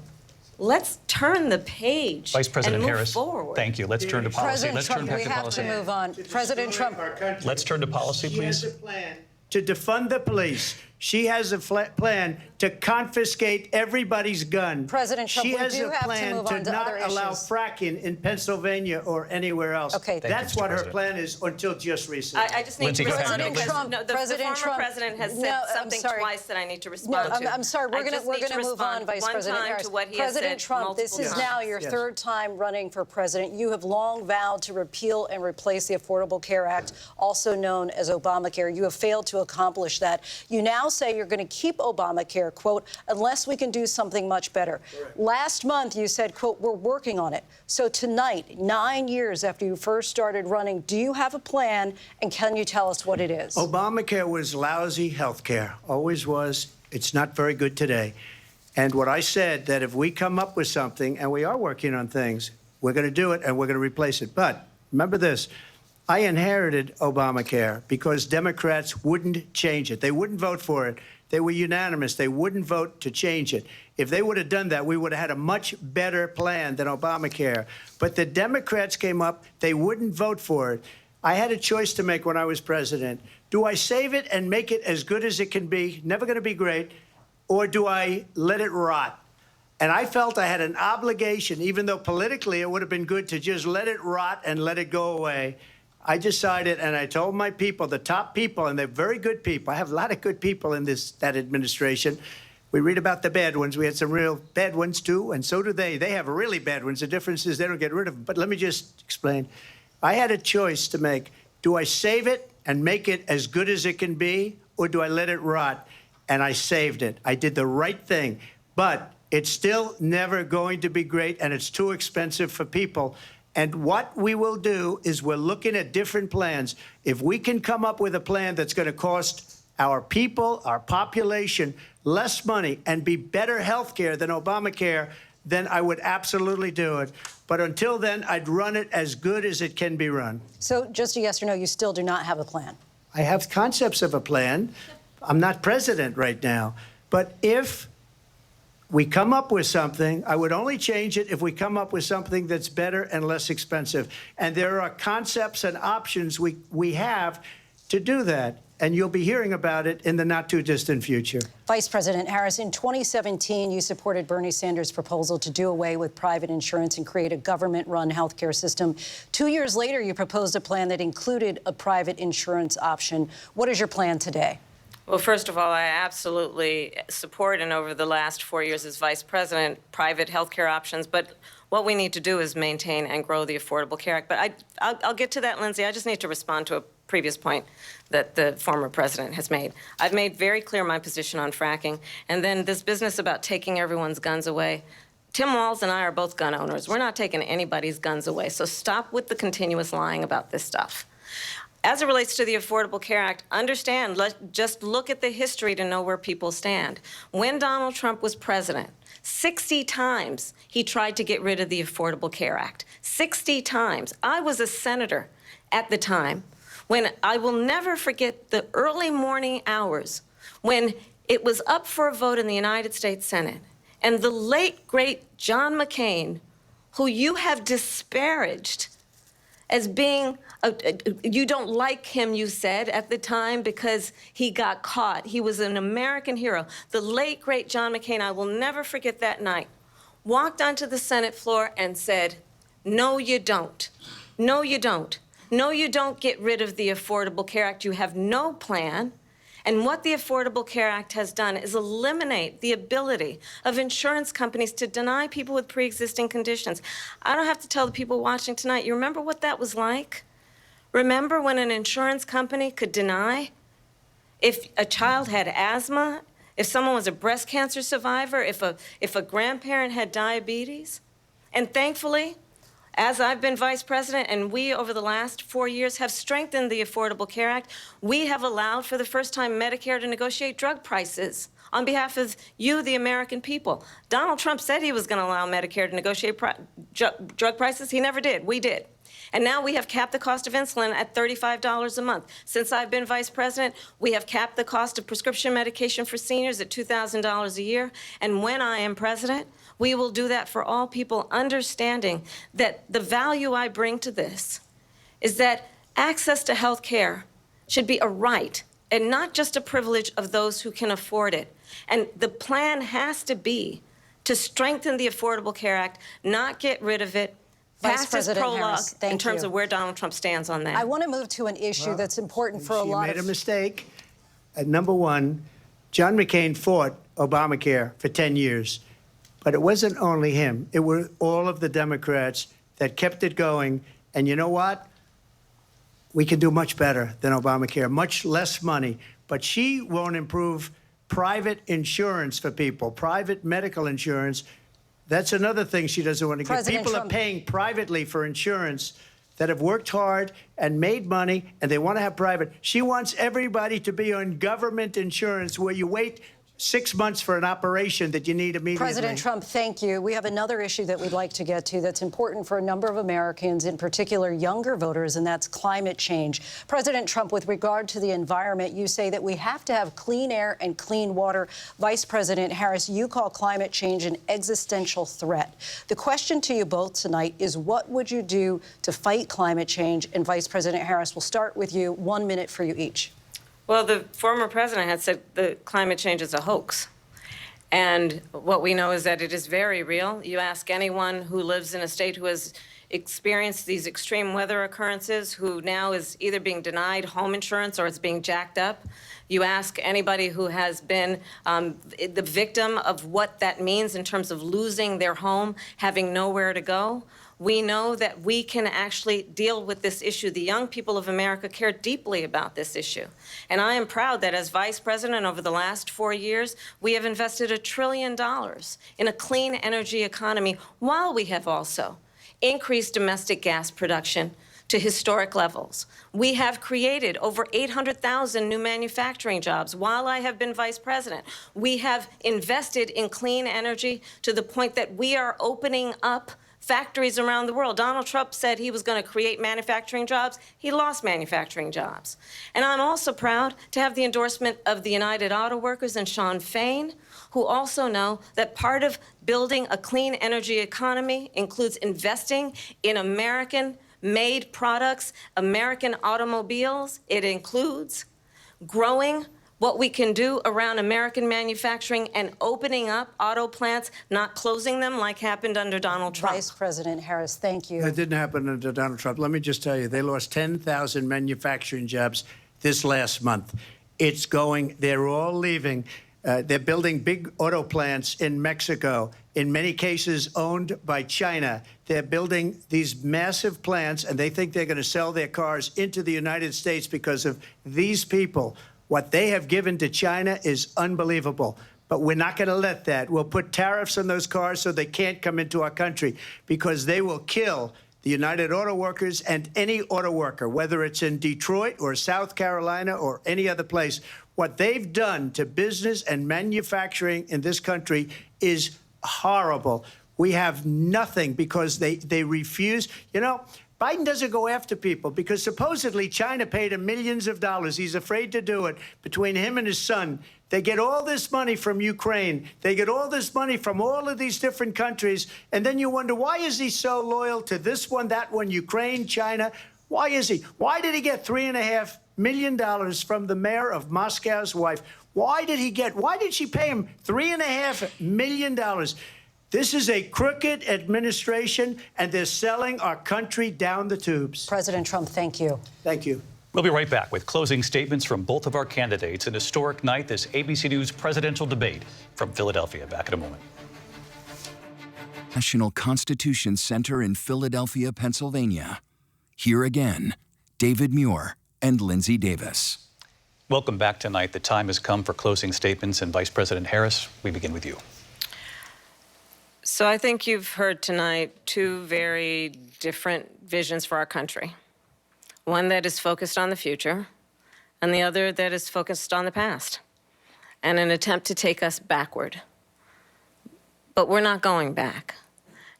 Let's turn the page Vice President and move Harris, forward. thank you. Let's turn to policy. President Let's Trump, turn back we to have policy. to move on. President Trump. Let's turn to policy, She has please. a plan to defund the police. She has a plan to confiscate everybody's gun. President Trump, she we has do a have to plan move on to not other allow issues. fracking in Pennsylvania or anywhere else. Okay. Thank you, That's Mr. what her President. plan is until just recently. I just need Lindsay, to go ahead. respond President because Trump- no, the President former Trump- president has No, said I'm something sorry. twice that I need to No, respond to. I'm sorry. We're I going just to need to move on, respond Vice one President time Harris. to what he President has said Trump, this multiple is times. now your Yes. third time running for president. You have long vowed to repeal and replace the Affordable Care Act, also known as Obamacare. You have failed to accomplish that. You now say you're going to keep Obamacare, quote, unless we can do something much better. Correct. Last month, you said, quote, we're working on it. So tonight, 9 years after you first started running, do you have a plan, and can you tell us what it is? Obamacare was lousy health care, always was. It's not very good today. And what I said, that if we come up with something, and we are working on things, we're going to do it and we're going to replace it. But remember this, I inherited Obamacare because Democrats wouldn't change it. They wouldn't vote for it. They were unanimous. They wouldn't vote to change it. If they would have done that, we would have had a much better plan than Obamacare. But the Democrats came up. They wouldn't vote for it. I had a choice to make when I was president. Do I save it and make it as good as it can be, never going to be great, or do I let it rot? And I felt I had an obligation, even though politically it would have been good to just let it rot and let it go away. I decided, and I told my people, the top people, and they're very good people. I have a lot of good people in that administration. We read about the bad ones. We had some real bad ones, too, and so do they. They have really bad ones. The difference is they don't get rid of them. But let me just explain. I had a choice to make. Do I save it and make it as good as it can be, or do I let it rot? And I saved it. I did the right thing. But it's still never going to be great, and it's too expensive for people. And what we will do is we're looking at different plans. If we can come up with a plan that's going to cost our people, our population, less money and be better health care than Obamacare, then I would absolutely do it. But until then, I'd run it as good as it can be run. So just a yes or no, you still do not have a plan? I have concepts of a plan. I'm not president right now. But if we come up with something, I would only change it if we come up with something that's better and less expensive. And there are concepts and options we have to do that. And you'll be hearing about it in the not-too-distant future. Vice President Harris, in 2017, you supported Bernie Sanders' proposal to do away with private insurance and create a government-run healthcare system. 2 years later, you proposed a plan that included a private insurance option. What is your plan today? Well, first of all, I absolutely support, and over the last 4 years as vice president, private healthcare options. But what we need to do is maintain and grow the Affordable Care Act. But I'll get to that, Lindsay. I just need to respond to a previous point that the former president has made. I've made very clear my position on fracking. And then this business about taking everyone's guns away. Tim Walz and I are both gun owners. We're not taking anybody's guns away. So stop with the continuous lying about this stuff. As it relates to the Affordable Care Act, understand, just look at the history to know where people stand. When Donald Trump was president, 60 times he tried to get rid of the Affordable Care Act. 60 times. I was a senator at the time when I will never forget the early morning hours when it was up for a vote in the United States Senate. And the late, great John McCain, who you have disparaged as being, you don't like him, you said, at the time because he got caught. He was an American hero. The late, great John McCain, I will never forget that night, walked onto the Senate floor and said, no, you don't. No, you don't. No, you don't get rid of the Affordable Care Act. You have no plan. And what the Affordable Care Act has done is eliminate the ability of insurance companies to deny people with pre-existing conditions. I don't have to tell the people watching tonight, you remember what that was like? Remember when an insurance company could deny if a child had asthma, if someone was a breast cancer survivor, if a grandparent had diabetes? And thankfully, as I've been vice president, and we, over the last 4 years, have strengthened the Affordable Care Act, we have allowed, for the first time, Medicare to negotiate drug prices on behalf of you, the American people. Donald Trump said he was going to allow Medicare to negotiate drug prices. He never did. We did. And now we have capped the cost of insulin at $35 a month. Since I've been vice president, we have capped the cost of prescription medication for seniors at $2,000 a year. And when I am president, we will do that for all people, understanding that the value I bring to this is that access to health care should be a right, and not just a privilege of those who can afford it. And the plan has to be to strengthen the Affordable Care Act, not get rid of it. Vice Past is President prologue Harris, thank in terms you. of where Donald Trump stands on that. I want to move to an issue that's important for a lot She made of... a mistake. Number one, John McCain fought Obamacare for 10 years. But it wasn't only him. It were all of the Democrats that kept it going. And you know what? We can do much better than Obamacare, much less money. But she won't improve private insurance for people, private medical insurance. That's another thing she doesn't want to get. President People Trump- are paying privately for insurance that have worked hard and made money, and they want to have private. She wants everybody to be on government insurance where you wait 6 months for an operation that you need immediately. President Trump, thank you. We have another issue that we'd like to get to that's important for a number of Americans, in particular younger voters, and that's climate change. President Trump, with regard to the environment, you say that we have to have clean air and clean water. Vice President Harris, you call climate change an existential threat. The question to you both tonight is, what would you do to fight climate change? And Vice President Harris, we'll start with you. 1 minute for you each. Well, the former president had said that climate change is a hoax. And what we know is that it is very real. You ask anyone who lives in a state who has experienced these extreme weather occurrences, who now is either being denied home insurance or it's being jacked up. You ask anybody who has been the victim of what that means in terms of losing their home, having nowhere to go. We know that we can actually deal with this issue. The young people of America care deeply about this issue. And I am proud that as vice president over the last 4 years, we have invested $1 trillion in a clean energy economy, while we have also increased domestic gas production to historic levels. We have created over 800,000 new manufacturing jobs while I have been vice president. We have invested in clean energy to the point that we are opening up factories around the world. Donald Trump said he was going to create manufacturing jobs. He lost manufacturing jobs. And I'm also proud to have the endorsement of the United Auto Workers and Sean Fain, who also know that part of building a clean energy economy includes investing in American-made products, American automobiles. It includes growing what we can do around American manufacturing and opening up auto plants, not closing them like happened under Donald Trump. Vice President Harris, thank you. That didn't happen under Donald Trump. Let me just tell you, they lost 10,000 manufacturing jobs this last month. It's going, they're all leaving. They're building big auto plants in Mexico, in many cases owned by China. They're building these massive plants, and they think they're going to sell their cars into the United States because of these people. What they have given to China is unbelievable. But we're not going to let that. We'll put tariffs on those cars so they can't come into our country, because they will kill the United Auto Workers and any auto worker, whether it's in Detroit or South Carolina or any other place. What they've done to business and manufacturing in this country is horrible. We have nothing because they refuse. You know, Biden doesn't go after people because supposedly China paid him millions of dollars. He's afraid to do it. Between him and his son, they get all this money from Ukraine. They get all this money from all of these different countries. And then you wonder, why is he so loyal to this one, that one, Ukraine, China? Why is he? Why did he get $3.5 million from the mayor of Moscow's wife? Why did she pay him $3.5 million? This is a crooked administration, and they're selling our country down the tubes. President Trump, thank you. Thank you. We'll be right back with closing statements from both of our candidates. An historic night, this ABC News presidential debate from Philadelphia. Back in a moment. National Constitution Center in Philadelphia, Pennsylvania. Here again, David Muir and Lindsay Davis. Welcome back tonight. The time has come for closing statements, and Vice President Harris, we begin with you. So I think you've heard tonight two very different visions for our country. One that is focused on the future, and the other that is focused on the past, and an attempt to take us backward. But we're not going back.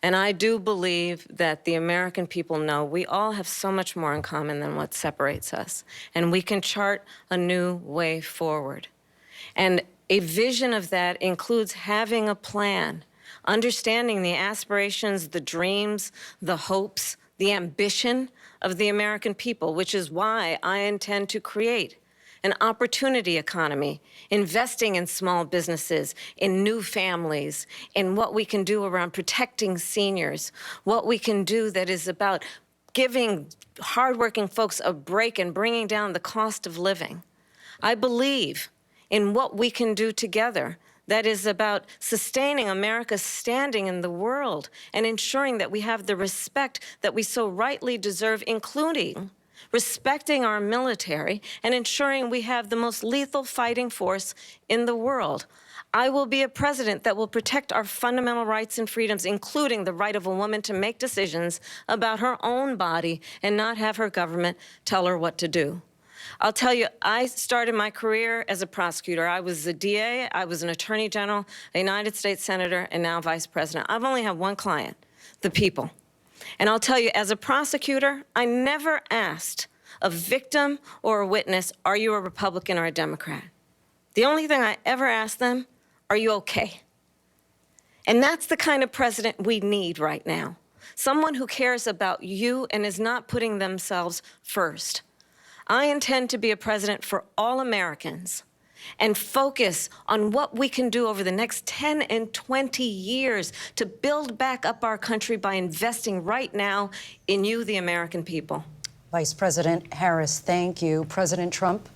And I do believe that the American people know we all have so much more in common than what separates us, and we can chart a new way forward. And a vision of that includes having a plan, understanding the aspirations, the dreams, the hopes, the ambition of the American people, which is why I intend to create an opportunity economy, investing in small businesses, in new families, in what we can do around protecting seniors, what we can do that is about giving hardworking folks a break and bringing down the cost of living. I believe in what we can do together that is about sustaining America's standing in the world and ensuring that we have the respect that we so rightly deserve, including respecting our military and ensuring we have the most lethal fighting force in the world. I will be a president that will protect our fundamental rights and freedoms, including the right of a woman to make decisions about her own body and not have her government tell her what to do. I'll tell you, I started my career as a prosecutor. I was a DA, I was an attorney general, a United States senator, and now vice president. I've only had one client, the people. And I'll tell you, as a prosecutor, I never asked a victim or a witness, are you a Republican or a Democrat? The only thing I ever asked them, are you okay? And that's the kind of president we need right now. Someone who cares about you and is not putting themselves first. I intend to be a president for all Americans and focus on what we can do over the next 10 and 20 years to build back up our country by investing right now in you, the American people. Vice President Harris, thank you. President Trump?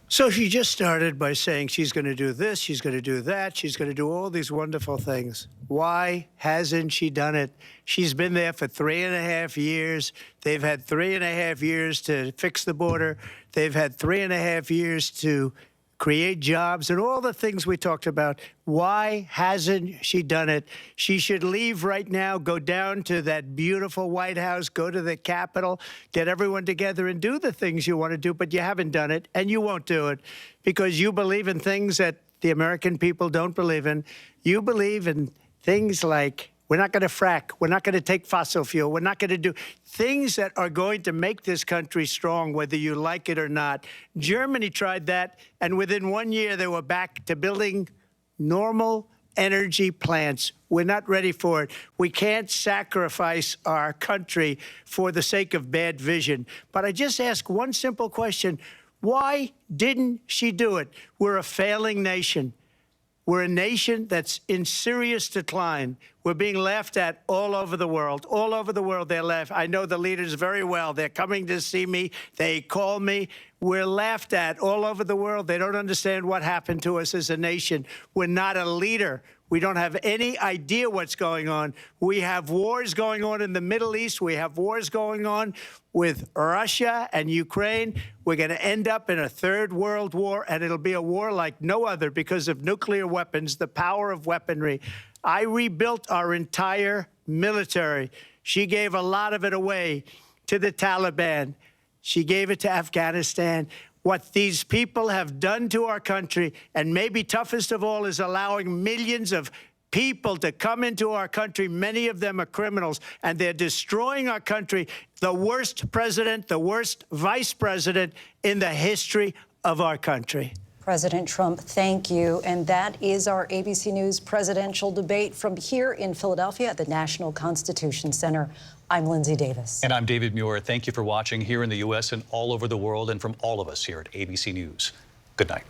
So she just started by saying she's going to do this, she's going to do that, she's going to do all these wonderful things. Why hasn't she done it? She's been there for 3.5 years. They've had 3.5 years to fix the border. They've had 3.5 years to create jobs and all the things we talked about. Why hasn't she done it? She should leave right now, go down to that beautiful White House, go to the Capitol, get everyone together and do the things you want to do, but you haven't done it, and you won't do it because you believe in things that the American people don't believe in. You believe in things like we're not going to frack. We're not going to take fossil fuel. We're not going to do things that are going to make this country strong, whether you like it or not. Germany tried that, and within 1 year, they were back to building normal energy plants. We're not ready for it. We can't sacrifice our country for the sake of bad vision. But I just ask one simple question. Why didn't she do it? We're a failing nation. We're a nation that's in serious decline. We're being laughed at all over the world. All over the world, they're laughed. I know the leaders very well. They're coming to see me. They call me. We're laughed at all over the world. They don't understand what happened to us as a nation. We're not a leader. We don't have any idea what's going on. We have wars going on in the Middle East. We have wars going on with Russia and Ukraine. We're going to end up in a third world war, and it'll be a war like no other because of nuclear weapons, the power of weaponry. I rebuilt our entire military. She gave a lot of it away to the Taliban. She gave it to Afghanistan. What these people have done to our country, and maybe toughest of all, is allowing millions of people to come into our country. Many of them are criminals, and they're destroying our country. The worst president, the worst vice president in the history of our country. President Trump, thank you. And that is our ABC News presidential debate from here in Philadelphia at the National Constitution Center. I'm Lindsay Davis. And I'm David Muir. Thank you for watching here in the U.S. and all over the world, and from all of us here at ABC News. Good night.